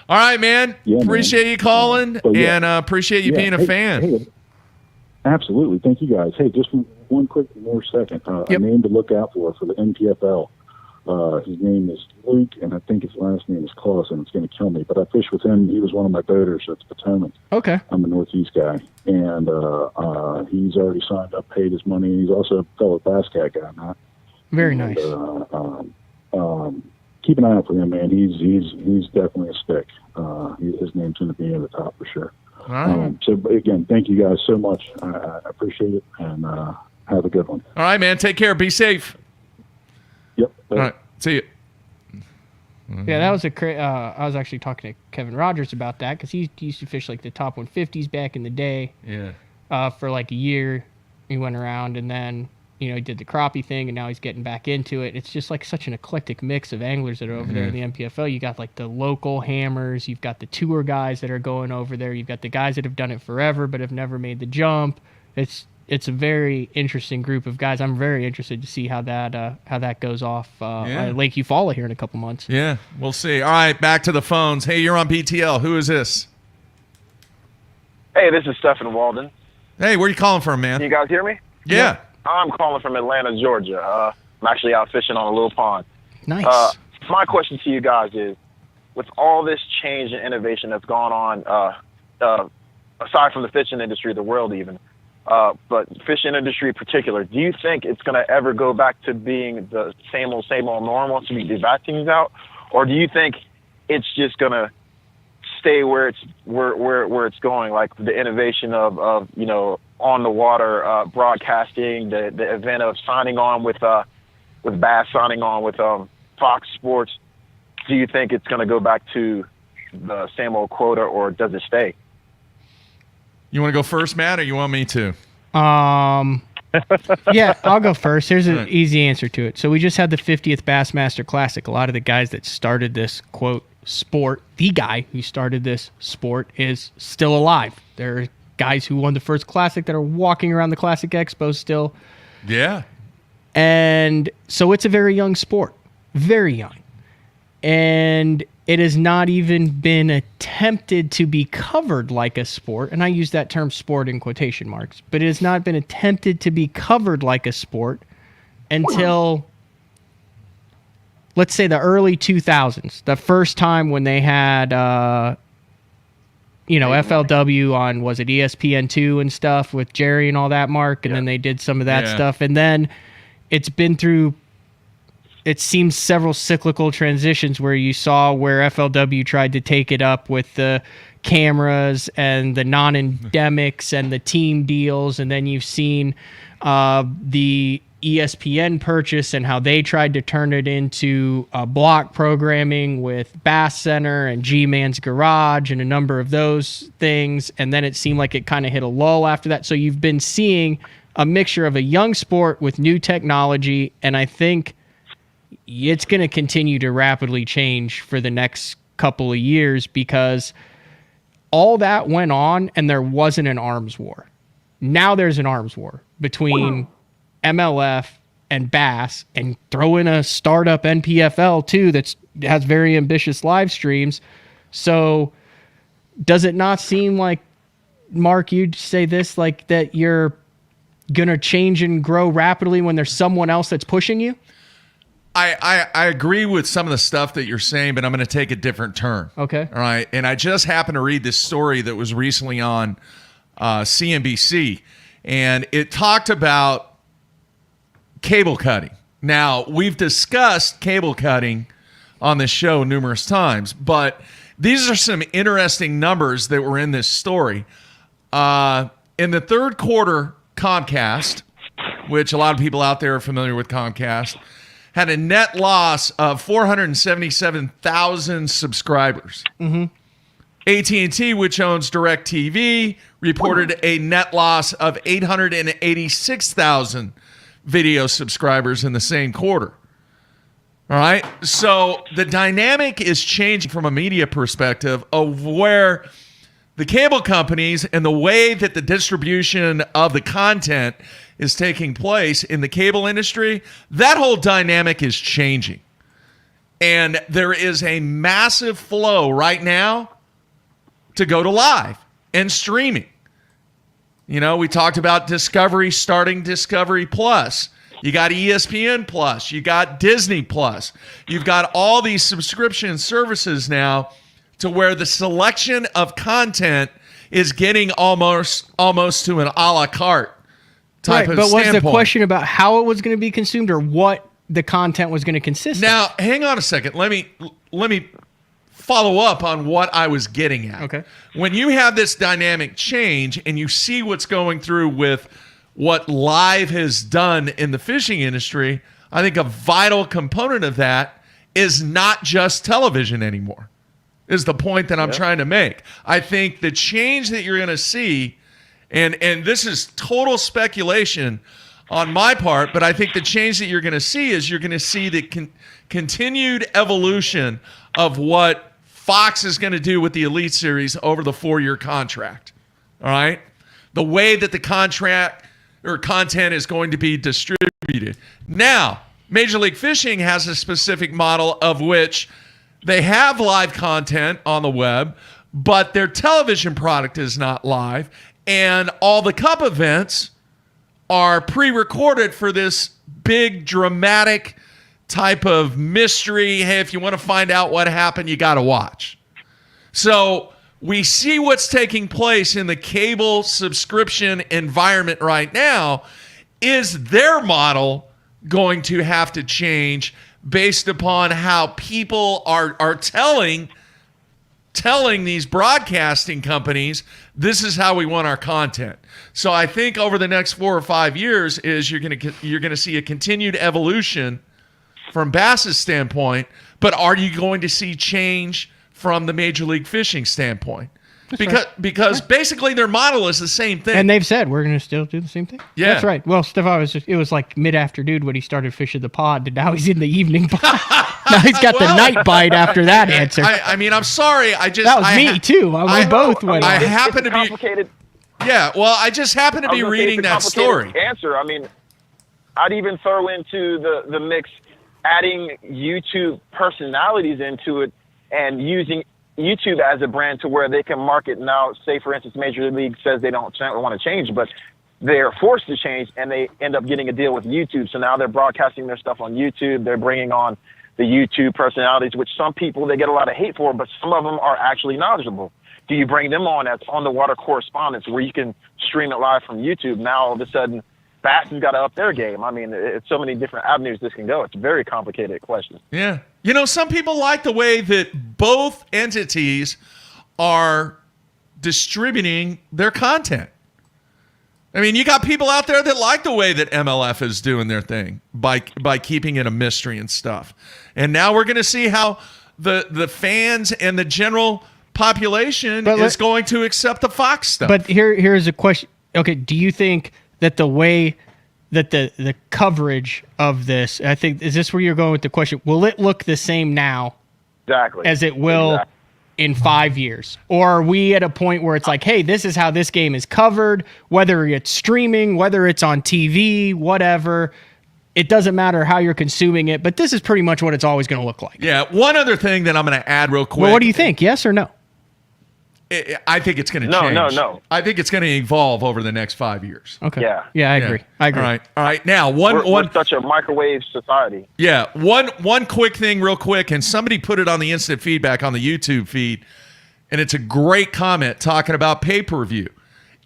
All right, man. Yeah, appreciate you calling, and appreciate you being a fan. Hey, absolutely. Thank you, guys. Hey, just one quick more second. A name to look out for the NPFL. His name is Luke, and I think his last name is Clausen. It's going to kill me, but I fished with him. He was one of my boaters at the Potomac. Okay. I'm a Northeast guy, and he's already signed up, paid his money. He's also a fellow Bass Cat guy, Matt. Very nice. Keep an eye out for him, man. He's definitely a stick. His name's going to be in the top for sure. All right. So again, thank you guys so much. I appreciate it, and have a good one. All right, man. Take care. Be safe. Yep. All right. See you. Yeah, that was I was actually talking to Kevin Rogers about that because he used to fish like the top 150s back in the day. Yeah. For like a year, he went around and then he did the crappie thing, and now he's getting back into it. It's just like such an eclectic mix of anglers that are over there in the MPFL. You got like the local hammers, you've got the tour guys that are going over there, you've got the guys that have done it forever but have never made the jump. It's a very interesting group of guys. I'm very interested to see how that goes off at Lake Eufaula here in a couple months. Yeah, we'll see. All right, back to the phones. Hey, you're on BTL. Who is this? Hey, this is Stephen Walden. Hey, where are you calling from, man? Can you guys hear me? Yeah. I'm calling from Atlanta, Georgia. I'm actually out fishing on a little pond. Nice. My question to you guys is, with all this change and innovation that's gone on, aside from the fishing industry, the world even, but fishing industry in particular, do you think it's going to ever go back to being the same old normal to be vacuums out? Or do you think it's just going to stay where it's going, like the innovation of on the water broadcasting, the event of signing on with Bass, signing on with Fox Sports? Do you think it's going to go back to the same old quota, or does it stay? You want to go first, Matt, or you want me to? Yeah, I'll go first. Here's an easy answer to it. So we just had the 50th Bassmaster Classic. A lot of the guys that started this, quote, sport, the guy who started this sport is still alive. There are guys who won the first Classic that are walking around the Classic Expo still. Yeah. And so it's a very young sport. Very young. And it has not even been attempted to be covered like a sport. And I use that term sport in quotation marks. But it has not been attempted to be covered like a sport until, let's say, the early 2000s. The first time when they had, FLW on, was it ESPN2 and stuff with Jerry and all that, Mark? And then they did some of that stuff. And then it's been through, it seems, several cyclical transitions where you saw where FLW tried to take it up with the cameras and the non-endemics and the team deals. And then you've seen the ESPN purchase and how they tried to turn it into block programming with Bass Center and G-Man's Garage and a number of those things. And then it seemed like it kind of hit a lull after that. So you've been seeing a mixture of a young sport with new technology, and I think it's going to continue to rapidly change for the next couple of years because all that went on and there wasn't an arms war. Now there's an arms war between MLF and Bass, and throw in a startup NPFL too that has very ambitious live streams. So does it not seem like, Mark, you'd say this, like that you're going to change and grow rapidly when there's someone else that's pushing you? I agree with some of the stuff that you're saying, but I'm going to take a different turn. Okay. All right. And I just happened to read this story that was recently on CNBC, and it talked about cable cutting. Now, we've discussed cable cutting on this show numerous times, but these are some interesting numbers that were in this story. In the third quarter, Comcast, which a lot of people out there are familiar with Comcast, had a net loss of 477,000 subscribers. Mm-hmm. AT&T, which owns DirecTV, reported a net loss of 886,000 video subscribers in the same quarter. All right? So the dynamic is changing from a media perspective of where the cable companies and the way that the distribution of the content is taking place in the cable industry, that whole dynamic is changing. And there is a massive flow right now to go to live and streaming. You know, we talked about Discovery starting Discovery Plus. You got ESPN Plus. You got Disney Plus. You've got all these subscription services now to where the selection of content is getting almost to an a la carte type of but standpoint. was the question about how it was going to be consumed or what the content was going to consist of? Now, hang on a second. Let me follow up on what I was getting at. Okay. When you have this dynamic change and you see what's going through with what live has done in the fishing industry, I think a vital component of that is not just television anymore, is the point that I'm trying to make. I think the change that you're going to see, and this is total speculation on my part, but I think the change that you're going to see is you're going to see the continued evolution of what Fox is going to do with the Elite Series over the 4-year contract. All right? The way that the contract or content is going to be distributed. Now, Major League Fishing has a specific model of which they have live content on the web, but their television product is not live, and all the cup events are pre-recorded for this big dramatic type of mystery. Hey, if you want to find out what happened, you got to watch. So we see what's taking place in the cable subscription environment right now. Is their model going to have to change based upon how people are telling these broadcasting companies, this is how we want our content? So I think over the next 4 or 5 years is you're going to see a continued evolution from Bass's standpoint, but are you going to see change from the Major League Fishing standpoint? Because basically their model is the same thing. And they've said we're going to still do the same thing. Yeah. That's right. Well, Stefan, it was like mid-afternoon when he started fishing the pod, and now he's in the evening bite. Now he's got the night bite after that answer. I mean, I'm sorry. That was me too. We both went. I on. happen to be complicated. Yeah, well, I just happen to be reading that story. Answer. I mean, I'd even throw into the mix adding YouTube personalities into it and using YouTube as a brand to where they can market now. Say, for instance, Major League says they don't want to change, but they're forced to change, and they end up getting a deal with YouTube. So now they're broadcasting their stuff on YouTube. They're bringing on the YouTube personalities, which some people, they get a lot of hate for, but some of them are actually knowledgeable. Do you bring them on as on-the-water correspondents where you can stream it live from YouTube? Now, all of a sudden, Bass has got to up their game. I mean, it's so many different avenues this can go. It's a very complicated question. Yeah. You know, some people like the way that both entities are distributing their content. I mean, you got people out there that like the way that MLF is doing their thing by keeping it a mystery and stuff. And now we're going to see how the fans and the general population is going to accept the Fox stuff. But here's a question. Okay, do you think that the way that the coverage of this, I think, is this where you're going with the question? Will it look the same now as it will in 5 years? Or are we at a point where it's like, hey, this is how this game is covered, whether it's streaming, whether it's on TV, whatever. It doesn't matter how you're consuming it, but this is pretty much what it's always going to look like. Yeah, one other thing that I'm going to add real quick. Well, what do you think? Yes or no? I think it's going to change. No. I think it's going to evolve over the next 5 years. Okay. Yeah, I agree. I agree. All right. Now, we're such a microwave society. Yeah. One quick thing real quick, and somebody put it on the instant feedback on the YouTube feed, and it's a great comment talking about pay-per-view.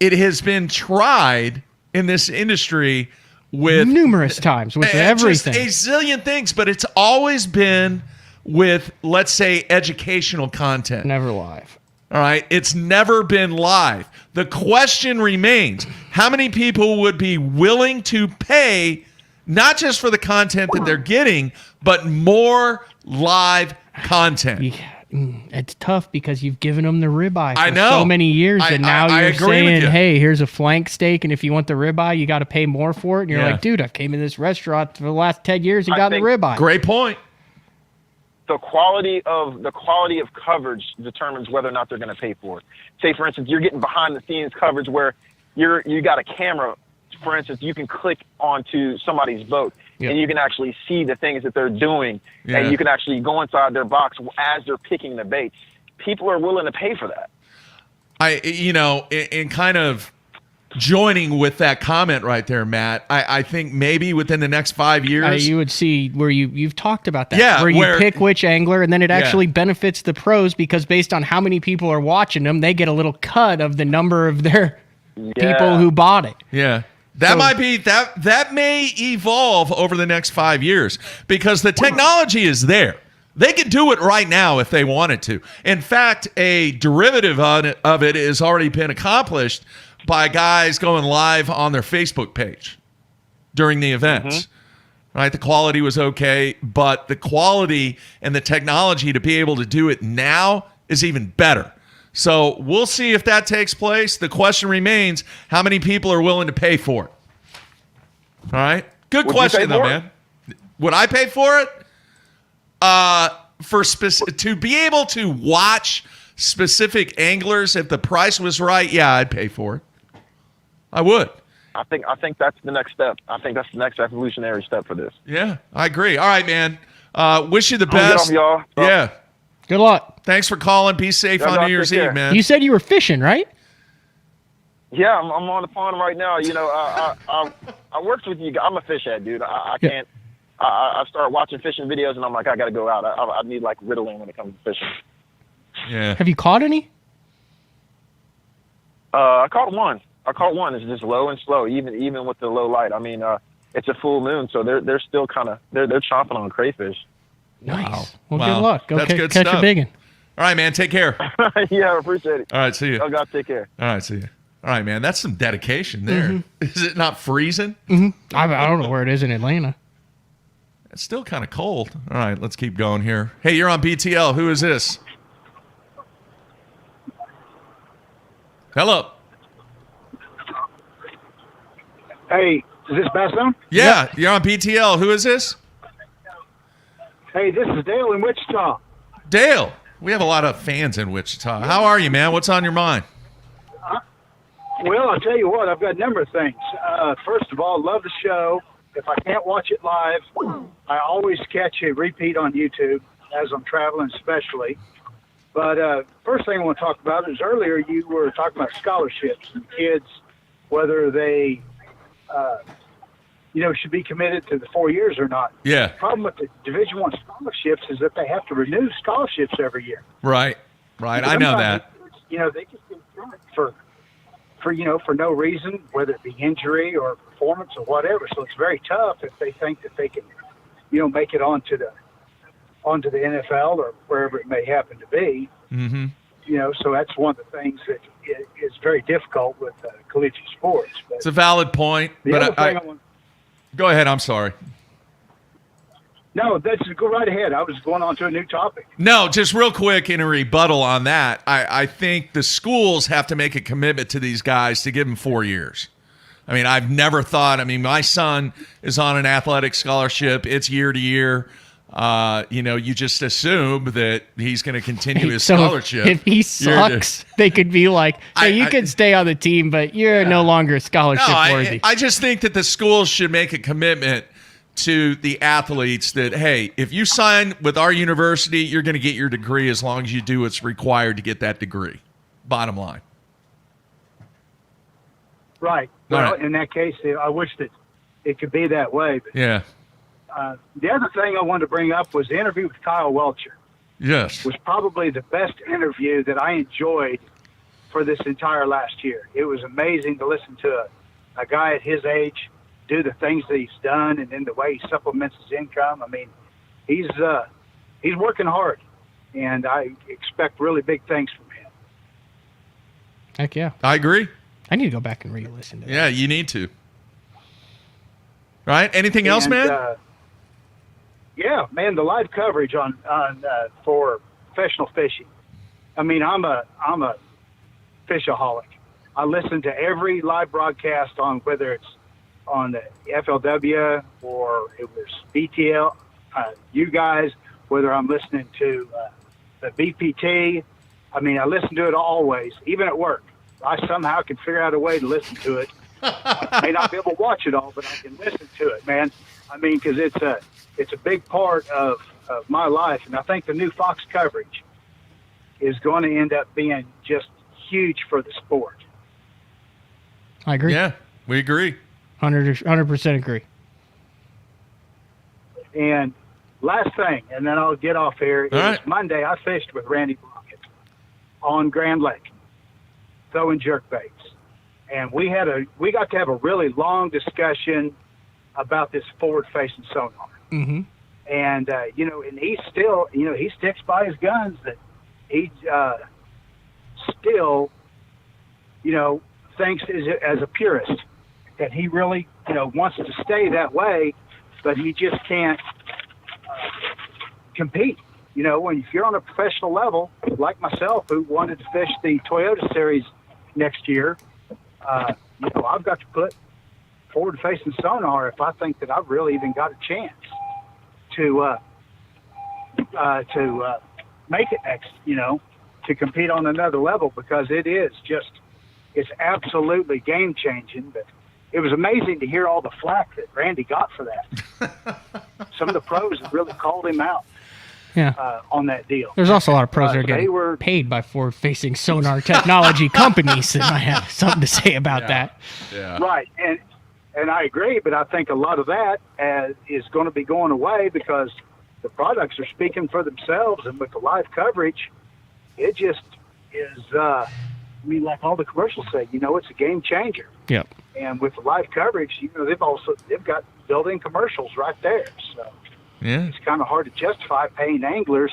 It has been tried in this industry with numerous times with everything. Just a zillion things, but it's always been with, let's say, educational content. Never live. All right. It's never been live. The question remains, how many people would be willing to pay not just for the content that they're getting, but more live content? Yeah, it's tough because you've given them the ribeye for I know. so many years, and now you're saying, hey, here's a flank steak, and if you want the ribeye, you got to pay more for it. And you're like, dude, I came in this restaurant for the last 10 years and got the ribeye. Great point. The quality of coverage determines whether or not they're going to pay for it. Say, for instance, you're getting behind the scenes coverage where you got a camera. For instance, you can click onto somebody's boat and you can actually see the things that they're doing, and you can actually go inside their box as they're picking the baits. People are willing to pay for that. In kind of joining with that comment right there, Matt. I think maybe within the next 5 years, you would see where you've talked about that. Yeah, where you pick which angler, and then it actually Yeah. benefits the pros because based on how many people are watching them, they get a little cut of the number of their people who bought it. Yeah. That might be that may evolve over the next 5 years because the technology is there. They can do it right now if they wanted to. In fact, a derivative of it has already been accomplished by guys going live on their Facebook page during the events. Right? The quality was okay, but the quality and the technology to be able to do it now is even better. So we'll see if that takes place. The question remains, how many people are willing to pay for it? All right? Good question, though, man. Would I pay for it? To be able to watch specific anglers, if the price was right, yeah, I'd pay for it. I would. I think that's the next step. I think that's the next evolutionary step for this. Yeah, I agree. All right, man. Wish you the I'll get best. off, y'all. Yeah. Good luck. Thanks for calling. Be safe Yeah, on y'all New Year's take care. Eve, man. You said you were fishing, right? Yeah, I'm on the pond right now. You know, I worked with you. I'm a fish head, dude. I can't. I started watching fishing videos, and I'm like, I got to go out. I need like Ritalin when it comes to fishing. Yeah. Have you caught any? I caught one. It's just low and slow, even with the low light. I mean, it's a full moon, so they're still kind of they're chomping on crayfish. Nice. Well, Wow. good luck. Go That's good catch stuff. a big one. All right, man. Take care. Yeah, I appreciate it. All right, see you. Oh, God, take care. All right, see you. All right, man. That's some dedication there. Is it not freezing? I don't know where it is in Atlanta. It's still kind of cold. All right, let's keep going here. Hey, you're on BTL. Who is this? Hello. Hey, is this Basso? Yeah, you're on BTL. Who is this? Hey, this is Dale in Wichita. Dale. We have a lot of fans in Wichita. How are you, man? What's on your mind? Well, I'll tell you what, I've got a number of things. First of all, love the show. If I can't watch it live, I always catch a repeat on YouTube as I'm traveling especially. But first thing I want to talk about is earlier you were talking about scholarships and kids, whether they should be committed to the 4 years or not. Yeah. The problem with the Division I scholarships is that they have to renew scholarships every year. Right. I know that. They just get thrown for no reason, whether it be injury or performance or whatever. So it's very tough if they think that they can, make it onto the NFL or wherever it may happen to be. Mm-hmm. So that's one of the things that is very difficult with collegiate sports. But It's a valid point. the But other thing I want, go ahead. I'm sorry. no, that's go right ahead. I was going on to a new topic. No, just real quick in a rebuttal on that. I think the schools have to make a commitment to these guys to give them 4 years. I mean, I've never thought, my son is on an athletic scholarship. It's year to year. You just assume that he's going to continue his scholarship. If he sucks, they could be like, hey, you can stay on the team, but you're no longer scholarship worthy. I just think that the schools should make a commitment to the athletes that, hey, if you sign with our university, you're going to get your degree as long as you do what's required to get that degree. Bottom line. Right. All Well, right. in that case, I wish that it could be that way. But Yeah. the other thing I wanted to bring up was the interview with Kyle Welcher. Yes. Was probably the best interview that I enjoyed for this entire last year. It was amazing to listen to a guy at his age do the things that he's done, and then the way he supplements his income. I mean, he's working hard, and I expect really big things from him. Heck yeah. I agree. I need to go back and re-listen to that. Yeah, you need to. Right? Anything else, And, man? Yeah, man, the live coverage on for professional fishing. I mean, I'm a fishaholic. I listen to every live broadcast on whether it's on the FLW or it was BTL, you guys, whether I'm listening to the BPT. I mean, I listen to it always, even at work. I somehow can figure out a way to listen to it. I may not be able to watch it all, but I can listen to it, man. I mean, because it's a big part of my life, and I think the new Fox coverage is going to end up being just huge for the sport. I agree. Yeah, we agree. 100% agree. And last thing, and then I'll get off here. It was right. Monday. I fished with Randy Blockett on Grand Lake, throwing jerk baits, and we got to have a really long discussion about this forward-facing sonar. Mm-hmm. And and he still, he sticks by his guns that he still, thinks as a purist that he really, wants to stay that way, but he just can't compete. When if you're on a professional level, like myself, who wanted to fish the Toyota Series next year, I've got to put forward-facing sonar if I think that I've really even got a chance to make it next, to compete on another level, because it's absolutely game-changing. But it was amazing to hear all the flack that Randy got for that. Some of the pros have really called him out. Yeah. On that deal. There's also a lot of pros that are getting paid by forward-facing sonar technology companies that might have something to say about that. Yeah. Right, and I agree, but I think a lot of that is going to be going away because the products are speaking for themselves, and with the live coverage, it just is. Like all the commercials say, it's a game changer. Yep. And with the live coverage, they've got built-in commercials right there. So. Yeah. It's kind of hard to justify paying anglers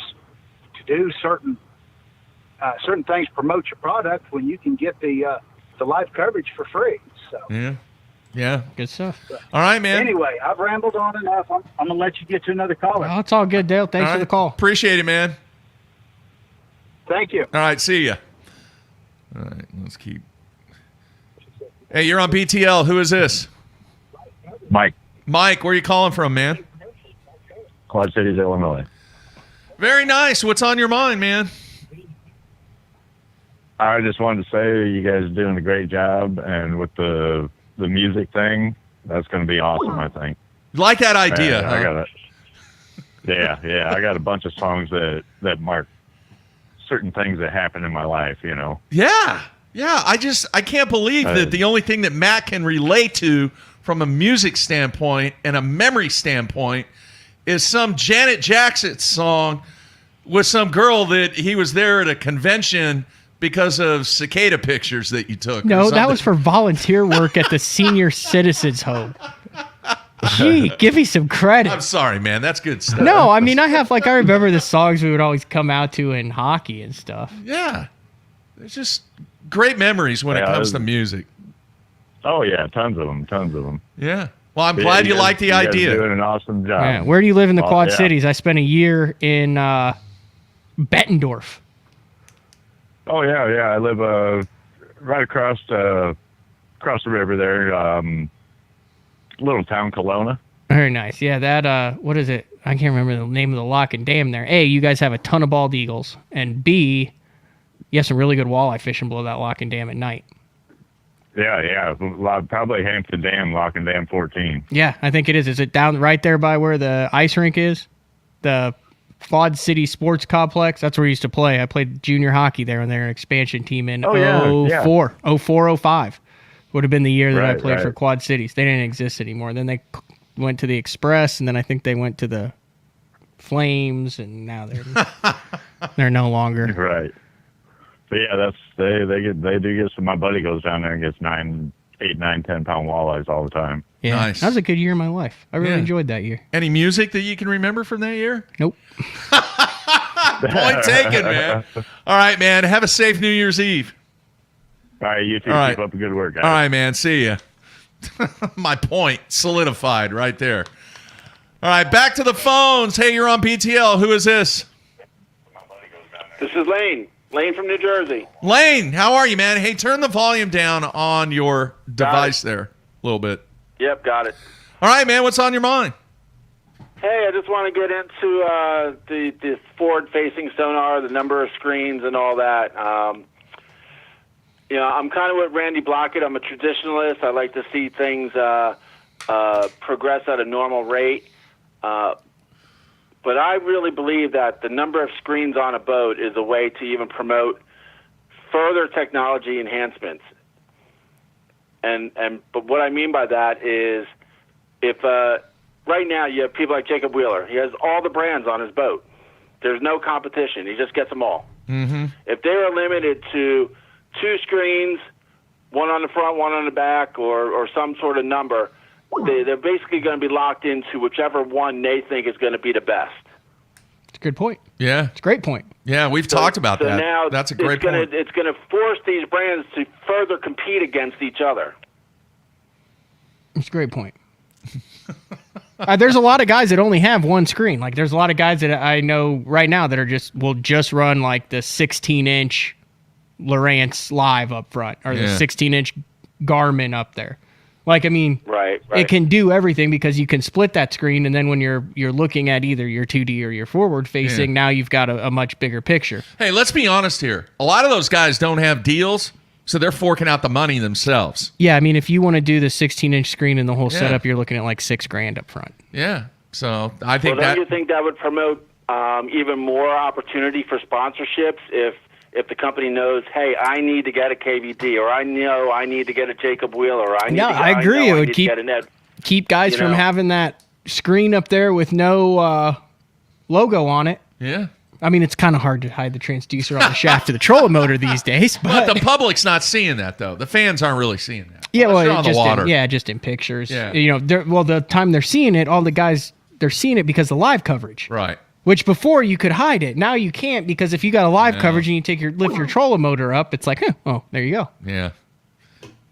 to do certain things, promote your product, when you can get the live coverage for free. So yeah, good stuff. All right, man. Anyway, I've rambled on enough. I'm gonna let you get to another caller. Oh, it's all good, Dale. Thanks for the call. Appreciate it, man. Thank you. All right, see ya. All right, let's keep. Hey, you're on BTL. Who is this? Mike. Mike, where are you calling from, man? Quad Cities, Illinois. Very nice. What's on your mind, man? I just wanted to say you guys are doing a great job, and with the music thing, that's going to be awesome, I think. Like that idea, I got it. I got a bunch of songs that mark certain things that happen in my life, Yeah. I can't believe that the only thing that Matt can relate to from a music standpoint and a memory standpoint is some Janet Jackson song with some girl that he was there at a convention because of cicada pictures that you took. No, that was for volunteer work at the senior citizens home. Gee, give me some credit. I'm sorry, man. That's good stuff. No, I mean, I remember the songs we would always come out to in hockey and stuff. Yeah. It's just great memories when it comes to music. Oh, yeah. Tons of them. Yeah. Well, I'm glad you like the idea. You're doing an awesome job. Yeah. Where do you live in the Quad Cities? I spent a year in Bettendorf. Oh, yeah. I live right across the river there, little town Kelowna. Very nice. Yeah, that, what is it? I can't remember the name of the lock and dam there. A, you guys have a ton of bald eagles. And B, you have some really good walleye fishing below that lock and dam at night. Yeah. Probably Hampton Dam, Lock and Dam 14. Yeah, I think it is. Is it down right there by where the ice rink is? The Quad City Sports Complex? That's where we used to play. I played junior hockey there when they were an expansion team in 04, would have been the year that I played for Quad Cities. They didn't exist anymore. Then they went to the Express, and then I think they went to the Flames, and now they're no longer. Right. But yeah, they do get some. My buddy goes down there and gets 8, 9, 10 pound walleyes all the time. Yeah, nice. That was a good year in my life. I really enjoyed that year. Any music that you can remember from that year? Nope. Point taken, man. All right, man. Have a safe New Year's Eve. All right, you two keep up the good work, guys. All right, man. See ya. My point solidified right there. All right, back to the phones. Hey, you're on BTL. Who is this? This is Lane. Lane from New Jersey. Lane, how are you, man? Hey, turn the volume down on your device there a little bit. Yep, got it. All right, man. What's on your mind? Hey, I just want to get into the forward-facing sonar, the number of screens, and all that. I'm kind of with Randy Blockett. I'm a traditionalist. I like to see things progress at a normal rate. But I really believe that the number of screens on a boat is a way to even promote further technology enhancements. But what I mean by that is, if right now you have people like Jacob Wheeler, he has all the brands on his boat. There's no competition. He just gets them all. Mm-hmm. If they are limited to 2 screens, one on the front, one on the back, or some sort of number, they're basically going to be locked into whichever one they think is going to be the best. It's a good point. Yeah. It's a great point. Yeah, we've talked about that. Now that's a great point. It's going to force these brands to further compete against each other. It's a great point. There's a lot of guys that only have one screen. Like, there's a lot of guys that I know right now that will just run like the 16-inch Lowrance Live up front, or the 16-inch Garmin up there. Like, I mean, right. It can do everything because you can split that screen, and then when you're looking at either your 2D or your forward facing, now you've got a much bigger picture. Hey, let's be honest here. A lot of those guys don't have deals, so they're forking out the money themselves. Yeah, I mean, if you want to do the 16-inch screen and the whole setup, you're looking at like $6,000 up front. Yeah, so I think don't you think that would promote even more opportunity for sponsorships if the company knows, hey, I need to get a KVD, or I know I need to get a Jacob Wheeler, or I need to get, I agree. It would keep guys you from know? having that screen up there with no logo on it. Yeah. I mean, it's kind of hard to hide the transducer on the shaft of the trolling motor these days. But the public's not seeing that, though. The fans aren't really seeing that. Yeah, Unless you're well, on the water. just in pictures. Yeah. You know, the time they're seeing it, all the guys, they're seeing it because of live coverage. Right. Which before you could hide it. Now you can't, because if you got a live coverage and you lift your trolling motor up, it's like, oh, there you go. Yeah.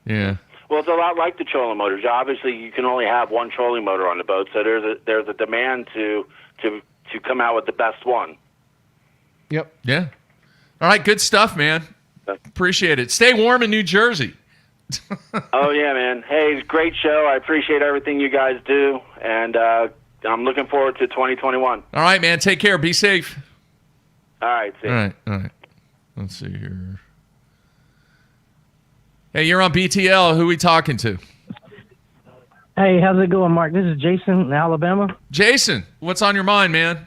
Yeah. Well, it's a lot like the trolling motors. Obviously, you can only have one trolling motor on the boat, so there's a demand to come out with the best one. Yep. Yeah. All right, good stuff, man. Appreciate it. Stay warm in New Jersey. Oh, yeah, man. Hey, great show. I appreciate everything you guys do, and I'm looking forward to 2021. All right, man. Take care. Be safe. All right. See you. All right. Let's see here. Hey, you're on BTL. Who are we talking to? Hey, how's it going, Mark? This is Jason in Alabama. Jason, what's on your mind, man?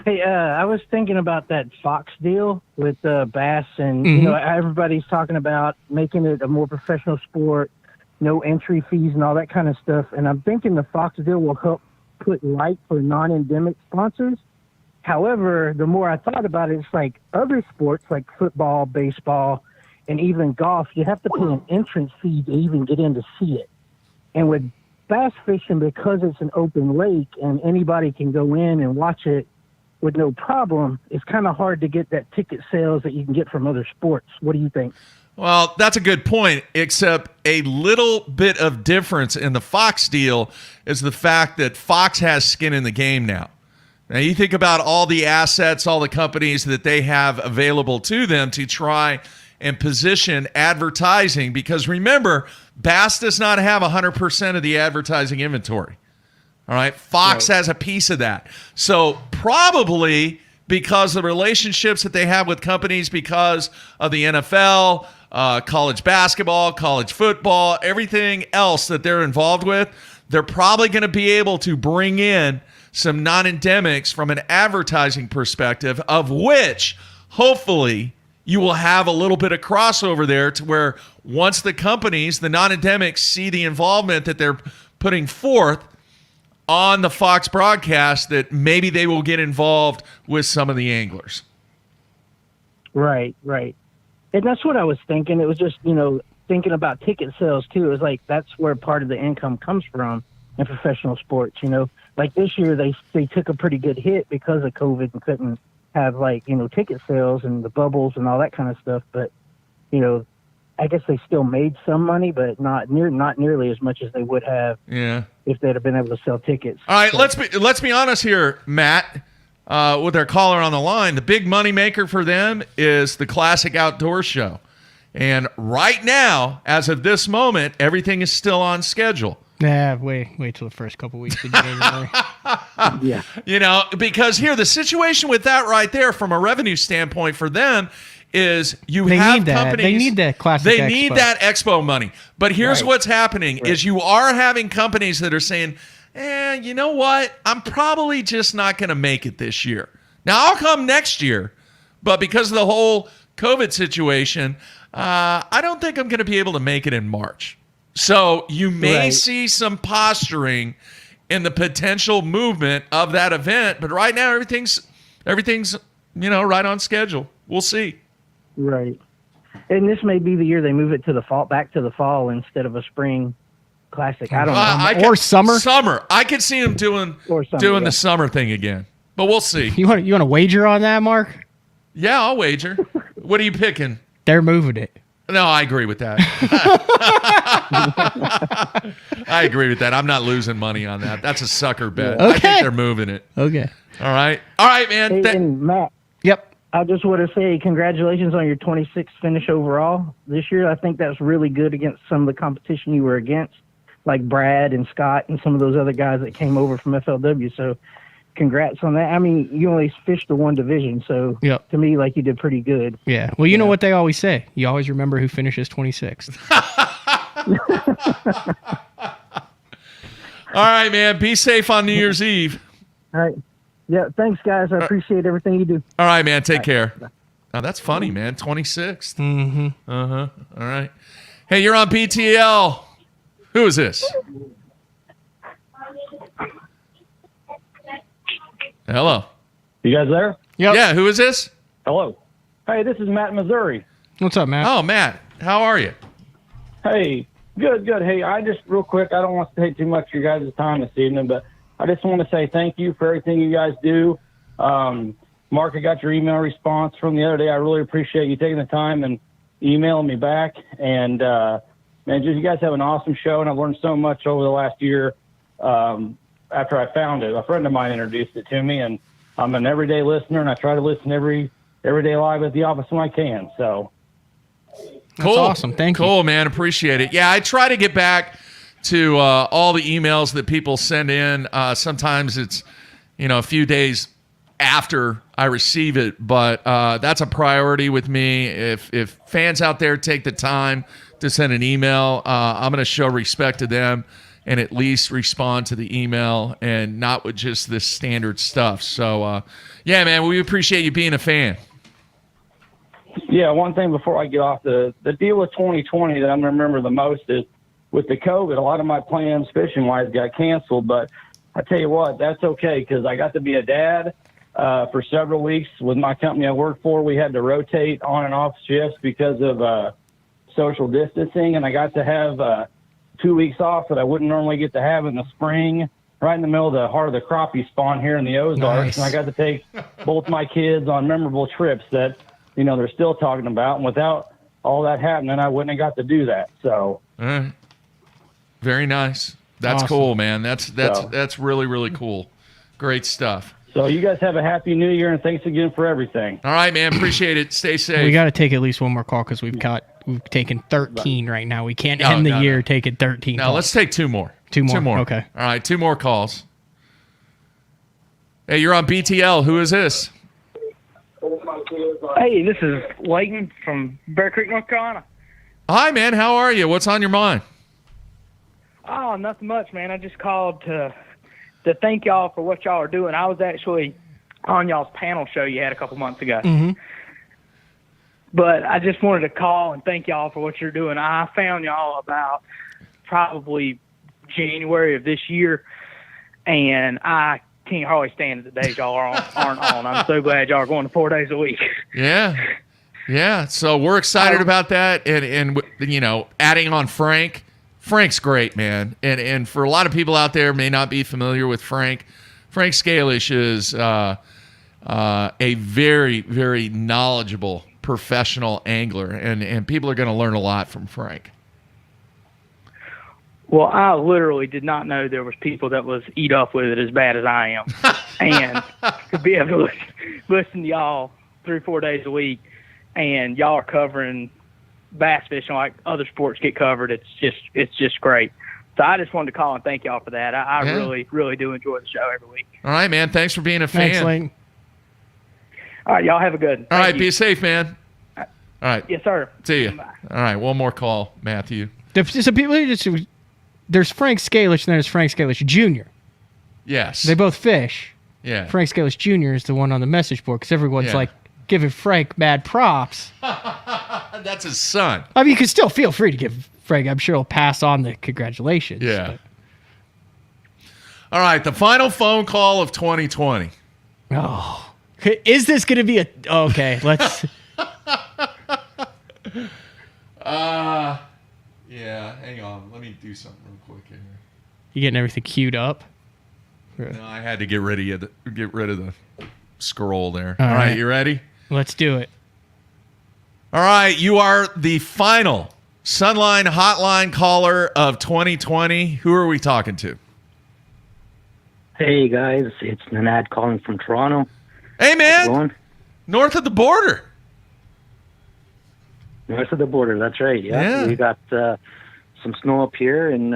Hey, I was thinking about that Fox deal with Bass, and you know, everybody's talking about making it a more professional sport, no entry fees and all that kind of stuff. And I'm thinking the Fox deal will help put light for non-endemic sponsors. However, the more I thought about it, it's like other sports like football, baseball, and even golf, you have to pay an entrance fee to even get in to see it. And with bass fishing, because it's an open lake and anybody can go in and watch it with no problem, it's kind of hard to get that ticket sales that you can get from other sports. What do you think? Well, that's a good point, except a little bit of difference in the Fox deal is the fact that Fox has skin in the game now. Now, you think about all the assets, all the companies that they have available to them to try and position advertising, because remember, Bass does not have 100% of the advertising inventory. All right, Fox has a piece of that. So probably because of the relationships that they have with companies, because of the NFL, college basketball, college football, everything else that they're involved with, they're probably going to be able to bring in some non-endemics from an advertising perspective, of which hopefully you will have a little bit of crossover there, to where once the companies, the non-endemics, see the involvement that they're putting forth on the Fox broadcast, that maybe they will get involved with some of the anglers. Right. And that's what I was thinking. It was just, thinking about ticket sales too. It was like, that's where part of the income comes from in professional sports. Like this year, they took a pretty good hit because of COVID and couldn't have ticket sales and the bubbles and all that kind of stuff. But, I guess they still made some money, but not nearly as much as they would have if they'd have been able to sell tickets. All right, let's be honest here, Matt, with our caller on the line. The big money maker for them is the Classic Outdoor Show. And right now, as of this moment, everything is still on schedule. Yeah, wait till the first couple weeks of January. Yeah. Because here, the situation with that right there, from a revenue standpoint for them, is they have need that. companies. They need that Classic They Expo. need that expo money. But here's what's happening is you are having companies that are saying, you know what? I'm probably just not going to make it this year. Now, I'll come next year, but because of the whole COVID situation, I don't think I'm going to be able to make it in March. So you may see some posturing in the potential movement of that event, but right now everything's right on schedule. We'll see. Right. And this may be the year they move it to the fall, back to the fall instead of a spring classic. I don't know. Or summer. Summer. I could see them doing the summer thing again, but we'll see. You want to wager on that, Mark? Yeah, I'll wager. What are you picking? They're moving it. No, I agree with that. I agree with that. I'm not losing money on that. That's a sucker bet. Yeah. I think they're moving it. Okay. All right, man. Hey, and Matt. Yep. I just want to say congratulations on your 26th finish overall this year. I think that's really good against some of the competition you were against, like Brad and Scott and some of those other guys that came over from FLW. So congrats on that. I mean, you only fished the one division, so to me, like, you did pretty good. Yeah. Well, you know what they always say. You always remember who finishes 26th. All right, man. Be safe on New Year's Eve. All right. Yeah, thanks, guys. I appreciate everything you do. All right, man. Take care. Oh, that's funny, man. 26th. Mm-hmm. Uh-huh. All right. Hey, you're on BTL. Who is this? Hello. You guys there? Yep. Yeah, who is this? Hello. Hey, this is Matt in Missouri. What's up, Matt? Oh, Matt. How are you? Hey, good. Hey, I just, real quick, I don't want to take too much of your guys' time this evening, but I just want to say thank you for everything you guys do. Mark, I got your email response from the other day. I really appreciate you taking the time and emailing me back. And, man, just you guys have an awesome show, and I've learned so much over the last year after I found it. A friend of mine introduced it to me, and I'm an everyday listener, and I try to listen every day live at the office when I can. So That's awesome. Thank you. Cool, man. Appreciate it. Yeah, I try to get back to all the emails that people send in. Sometimes it's, a few days after I receive it, but that's a priority with me. If fans out there take the time to send an email, I'm going to show respect to them and at least respond to the email and not with just this standard stuff. So, yeah, man, we appreciate you being a fan. Yeah, one thing before I get off, the deal with 2020 that I'm going to remember the most is with the COVID, a lot of my plans fishing-wise got canceled. But I tell you what, that's okay because I got to be a dad for several weeks with my company I work for. We had to rotate on and off shifts because of social distancing, and I got to have 2 weeks off that I wouldn't normally get to have in the spring, right in the middle of the heart of the crappie spawn here in the Ozarks. Nice. And I got to take both my kids on memorable trips that, they're still talking about. And without all that happening, I wouldn't have got to do that. So, all right. Very nice. That's Awesome. cool, man. That's really, really cool. Great stuff. So you guys have a happy new year, and thanks again for everything. All right, man. Appreciate it. Stay safe. We got to take at least one more call because we've taken 13 right now. We can't end the year taking 13 No, calls. let's take two more. Two more. Two more. Okay. All right, two more calls. Hey, you're on BTL. Who is this? Hey, this is Layton from Bear Creek, North Carolina. Hi, man. How are you? What's on your mind? Oh, nothing much, man. I just called to thank y'all for what y'all are doing. I was actually on y'all's panel show you had a couple months ago. Mm-hmm. But I just wanted to call and thank y'all for what you're doing. I found y'all about probably January of this year, and I can't hardly stand the days y'all aren't on. I'm so glad y'all are going to 4 days a week. Yeah. So we're excited about that, and adding on Frank. Frank's great, man. And for a lot of people out there may not be familiar with Frank. Frank Scalish is a very, very knowledgeable professional angler, and people are going to learn a lot from Frank. Well, I literally did not know there was people that was eat up with it as bad as I am. And to be able to listen to y'all 3-4 days a week, and y'all are covering bass fishing like other sports get covered, it's just great. So I just wanted to call and thank y'all for that. I really, really do enjoy the show every week. All right, man. Thanks for being a fan. Thanks, Layton. All right, y'all have a good. All right, be safe, man. All right. Yes, sir. See you. All right, one more call, Matthew. So people there's Frank Scalish and there's Frank Scalish Jr. Yes. They both fish. Yeah. Frank Scalish Jr. is the one on the message board because everyone's Yeah. like giving Frank mad props. That's his son. I mean, you can still feel free to give Frank. I'm sure he'll pass on the congratulations. Yeah. All right, the final phone call of 2020. Oh, is this going to be a? Okay, let's. Yeah. Hang on. Let me do something real quick here. You getting everything queued up? No, I had to get rid of the scroll there. All All right, right. you ready? Let's do it. All right, you are the final Sunline Hotline caller of 2020. Who are we talking to? Hey guys, it's Nanad calling from Toronto. Hey man, north of the border. North of the border, that's right. Yeah. We got some snow up here, and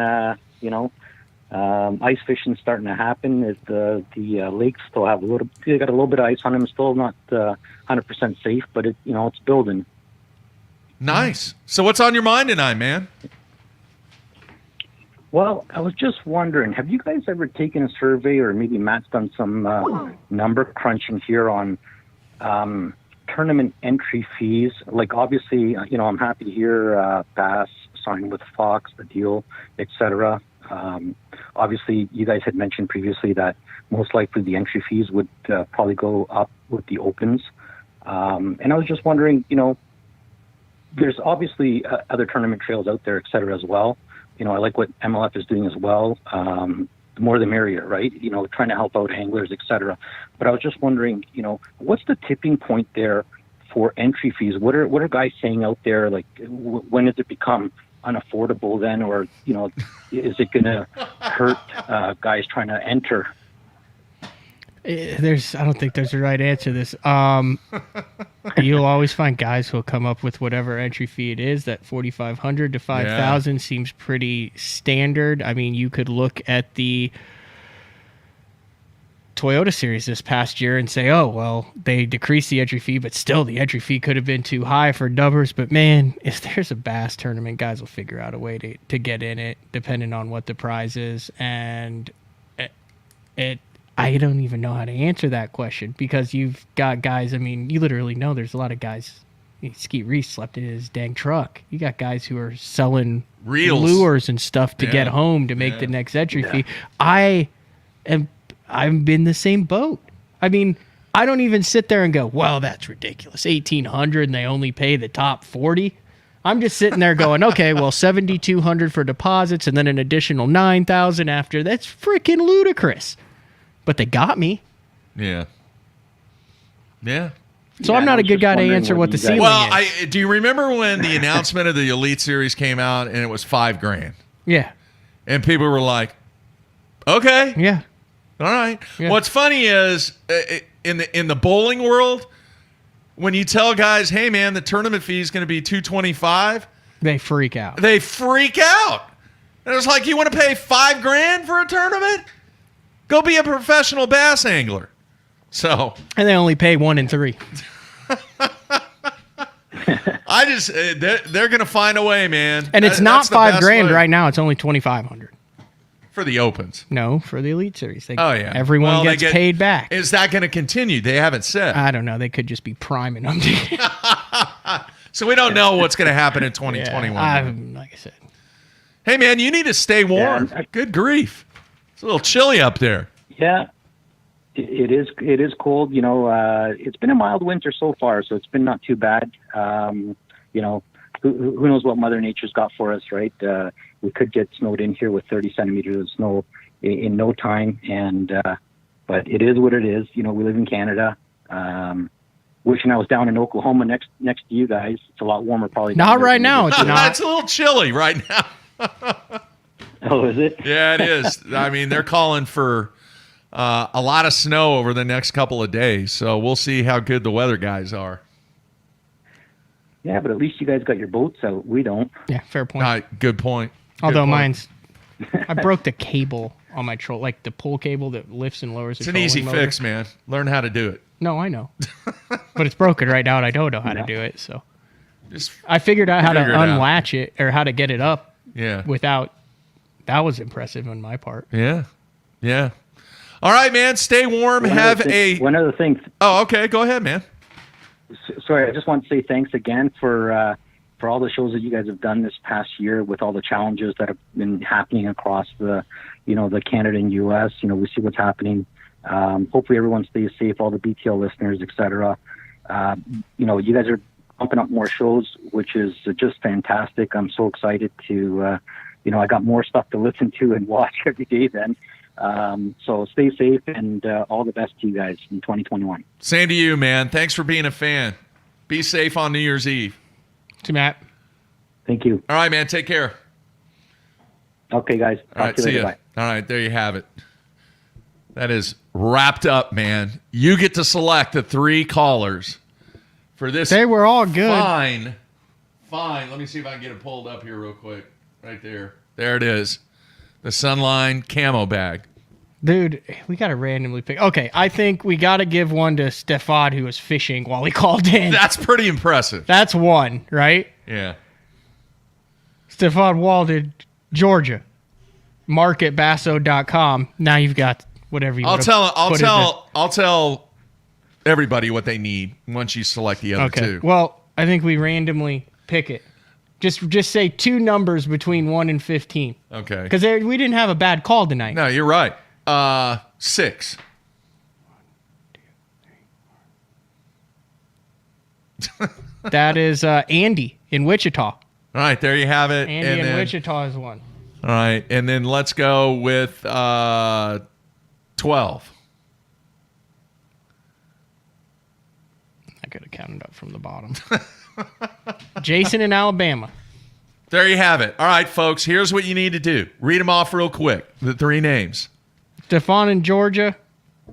ice fishing starting to happen. The lakes still have they got a little bit of ice on them. Still not 100% safe, but it's building. Nice. So what's on your mind tonight, man? Well, I was just wondering, have you guys ever taken a survey, or maybe Matt's done some number crunching here on tournament entry fees? Like, obviously, I'm happy to hear Bass signed with Fox, the deal, etc. Obviously, you guys had mentioned previously that most likely the entry fees would probably go up with the opens. And I was just wondering, there's obviously other tournament trails out there, etc. as well. I like what MLF is doing as well. The more the merrier, right? Trying to help out anglers, etc. But I was just wondering, what's the tipping point there for entry fees? What are guys saying out there? Like, when does it become unaffordable then, or is it going to hurt guys trying to enter? I don't think there's a right answer to this. You'll always find guys who'll come up with whatever entry fee it is. That $4,500 to $5,000 seems pretty standard. I mean, you could look at the Toyota Series this past year and say, oh, well, they decreased the entry fee, but still the entry fee could have been too high for dubbers. But man, if there's a bass tournament, guys will figure out a way to get in it, depending on what the prize is. And I don't even know how to answer that question, because you've got guys, I mean, you literally know there's a lot of guys. Skeet Reese slept in his dang truck. You got guys who are selling Reels. Lures and stuff to get home to make the next entry fee. I've been the same boat. I mean, I don't even sit there and go, well, that's ridiculous. $1,800 and they only pay the top 40. I'm just sitting there going, okay, well, $7,200 for deposits and then an additional $9,000 after. That's freaking ludicrous. But they got me. Yeah. Yeah. So I'm not a good guy to answer what the ceiling is. Do you remember when the announcement of the Elite Series came out and it was $5,000? Yeah. And people were like, okay. Yeah. All right. Yeah. What's funny is in the bowling world, when you tell guys, hey man, the tournament fee is going to be $225, they freak out. And it's like, you want to pay $5,000 for a tournament? Go be a professional bass angler. So, and they only pay 1 in 3. They're going to find a way, man. And it's not $5,000 right now. It's only $2,500 for the opens. No, for the Elite Series. Everyone gets paid back. Is that going to continue? They haven't said. I don't know. They could just be priming them. So we don't know what's going to happen in 2021. Like I said. Hey man, you need to stay warm. Good grief. It's a little chilly up there. Yeah, it is. It is cold. It's been a mild winter so far, so it's been not too bad. Who knows what Mother Nature's got for us, right? We could get snowed in here with 30 centimeters of snow in no time, but it is what it is. We live in Canada. Wishing I was down in Oklahoma next to you guys. It's a lot warmer, probably. Not right now. It's not. It's a little chilly right now. Oh, is it? Yeah, it is. I mean, they're calling for a lot of snow over the next couple of days, so we'll see how good the weather guys are. Yeah, but at least you guys got your boats out. We don't. Yeah, fair point. Good point. Although mine's, I broke the cable on my troll, like the pull cable that lifts and lowers the It's an easy fix, man. Learn how to do it. No, I know. But it's broken right now, and I don't know how to do it, so. I figured out how to unlatch it, or how to get it up. Yeah. Without. That was impressive on my part. Yeah. Yeah. All right, man. Stay warm. One other thing. Oh, okay. Go ahead, man. sorry, I just want to say thanks again for all the shows that you guys have done this past year with all the challenges that have been happening across the Canada and U.S. We see what's happening. Hopefully everyone stays safe, all the BTL listeners, etc. You guys are pumping up more shows, which is just fantastic. I'm so excited to, I got more stuff to listen to and watch every day then. So stay safe and all the best to you guys in 2021. Same to you, man. Thanks for being a fan. Be safe on New Year's Eve. To Matt. Thank you. All right, man. Take care. Okay, guys. All right, see you. All right, there you have it. That is wrapped up, man. You get to select the 3 callers for this. They were all good. Fine. Let me see if I can get it pulled up here real quick. Right there. There it is. The Sunline camo bag. Dude, we got to randomly pick. Okay, I think we got to give one to Stefan, who was fishing while he called in. That's pretty impressive. That's one, right? Yeah. Stefan Walden, Georgia. Mark at basso.com. Now you've got whatever you want. I'll tell everybody what they need once you select the other two. Well, I think we randomly pick it. Just say 2 numbers between 1 and 15. Okay. Because we didn't have a bad call tonight. No, you're right. 6. That is Andy in Wichita. All right, there you have it. Andy in Wichita is 1. All right, and then let's go with 12. I could have counted up from the bottom. Jason in Alabama. There you have it. All right, folks, here's what you need to do. Read them off real quick, the 3 names. Stefan in Georgia,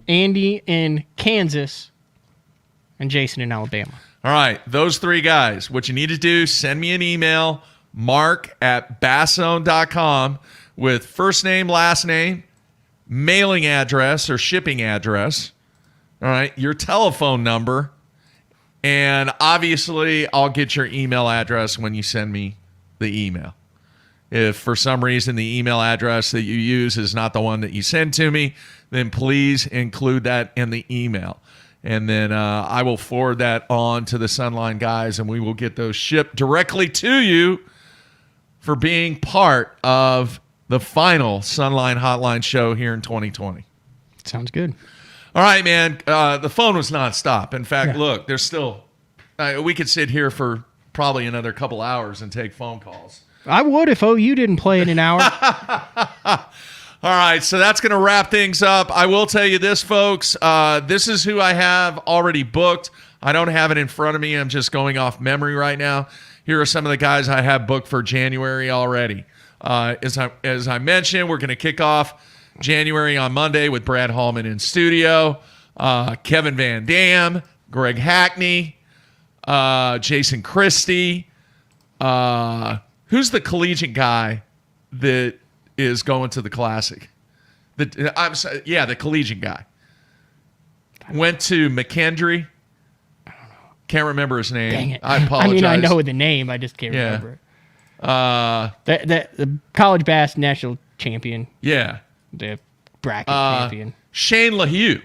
Andy in Kansas, and Jason in Alabama. All right, those 3 guys. What you need to do, send me an email, mark@bassone.com with first name, last name, mailing address or shipping address. All right, your telephone number. And obviously, I'll get your email address when you send me the email. If for some reason the email address that you use is not the one that you send to me, then please include that in the email. And then I will forward that on to the Sunline guys, and we will get those shipped directly to you for being part of the final Sunline Hotline show here in 2020. Sounds good. All right, man. The phone was nonstop. In fact, look, there's still we could sit here for probably another couple hours and take phone calls. I would if OU didn't play in an hour. All right, so that's going to wrap things up. I will tell you this, folks. This is who I have already booked. I don't have it in front of me. I'm just going off memory right now. Here are some of the guys I have booked for January already. As I mentioned, we're going to kick off January on Monday with Brad Hallman in studio, Kevin Van Dam, Greg Hackney, Jason Christie. Who's the collegiate guy that is going to the Classic? The collegiate guy. Went to McKendree. I don't know. Can't remember his name. Dang it. I apologize. I know the name. I just can't remember it. The college bass national champion. Yeah. The bracket champion. Shane LaHue.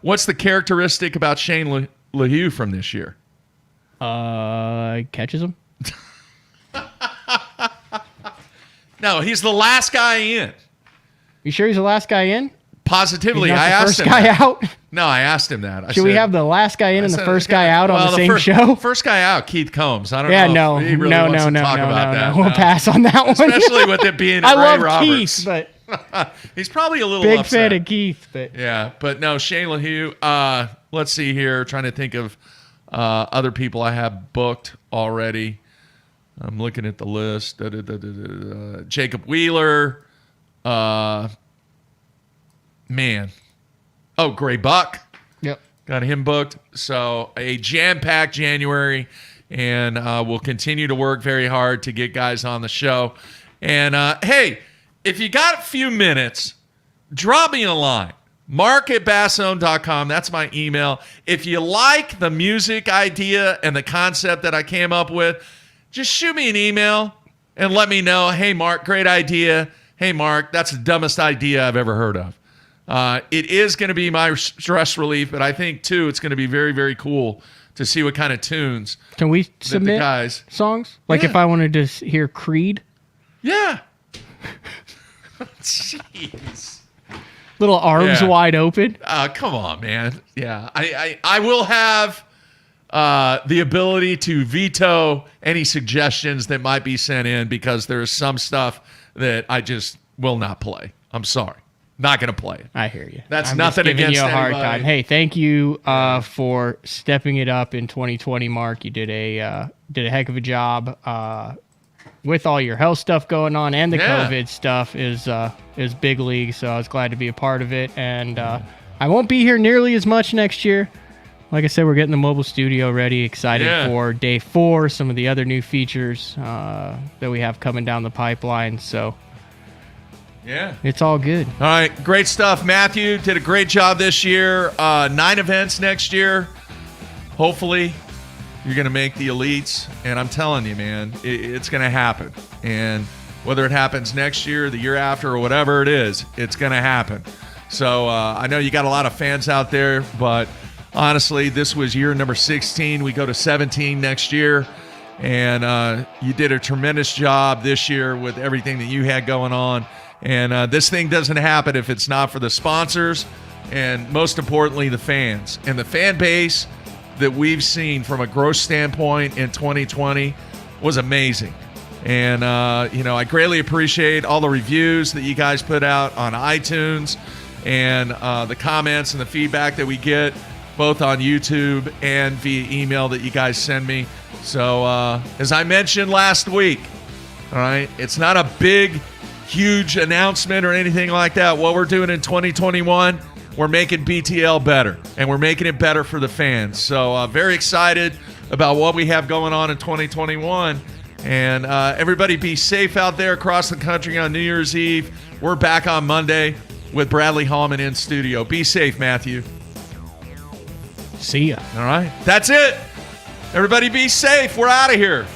What's the characteristic about Shane LaHue from this year? Catches them. No, he's the last guy in. You sure he's the last guy in? Positively, I asked him. First guy out. No, I asked him that. Should we have the last guy in and the first guy out on the same show? First guy out, Keith Combs. I don't know. No, if he really wants to talk about that. We'll pass on that one. Especially with it being I Ray love Roberts. Keith, but he's probably a little big upset. fan of Keith, but yeah, but no, Shane LaHue. Let's see here. Trying to think of other people I have booked already. I'm looking at the list. Jacob Wheeler. Man. Oh, Gray Buck. Yep. Got him booked. So a jam-packed January, and we'll continue to work very hard to get guys on the show. And, hey, if you got a few minutes, drop me a line. mark@bassone.com. That's my email. If you like the music idea and the concept that I came up with, just shoot me an email and let me know, hey, Mark, great idea. Hey, Mark, that's the dumbest idea I've ever heard of. It is going to be my stress relief, but I think, too, it's going to be very, very cool to see what kind of tunes. Can we the submit guys songs? Like if I wanted to hear Creed? Yeah. Jeez. Little arms wide open. Come on, man. Yeah, I will have the ability to veto any suggestions that might be sent in because there's some stuff that I just will not play. I'm sorry. Not going to play it. I hear you. That's I'm nothing just giving against you a hard anybody. time. Hey, thank you for stepping it up in 2020, Mark. You did a heck of a job with all your health stuff going on, and the COVID stuff is big league. So I was glad to be a part of it, and I won't be here nearly as much next year. Like I said, we're getting the mobile studio ready. Excited for day 4, some of the other new features that we have coming down the pipeline. So. Yeah. It's all good. All right. Great stuff. Matthew did a great job this year. 9 events next year. Hopefully, you're going to make the elites. And I'm telling you, man, it's going to happen. And whether it happens next year, the year after, or whatever it is, it's going to happen. So I know you got a lot of fans out there, but honestly, this was year number 16. We go to 17 next year. And you did a tremendous job this year with everything that you had going on. And this thing doesn't happen if it's not for the sponsors and, most importantly, the fans. And the fan base that we've seen from a growth standpoint in 2020 was amazing. And, I greatly appreciate all the reviews that you guys put out on iTunes and the comments and the feedback that we get both on YouTube and via email that you guys send me. So, as I mentioned last week, all right, it's not a big huge announcement or anything like that. What we're doing in 2021, we're making BTL better, and we're making it better for the fans. So very excited about what we have going on in 2021. And everybody be safe out there across the country on New Year's Eve. We're back on Monday with Bradley Hallman in studio. Be safe, Matthew. See ya. All right. That's it. Everybody be safe. We're out of here.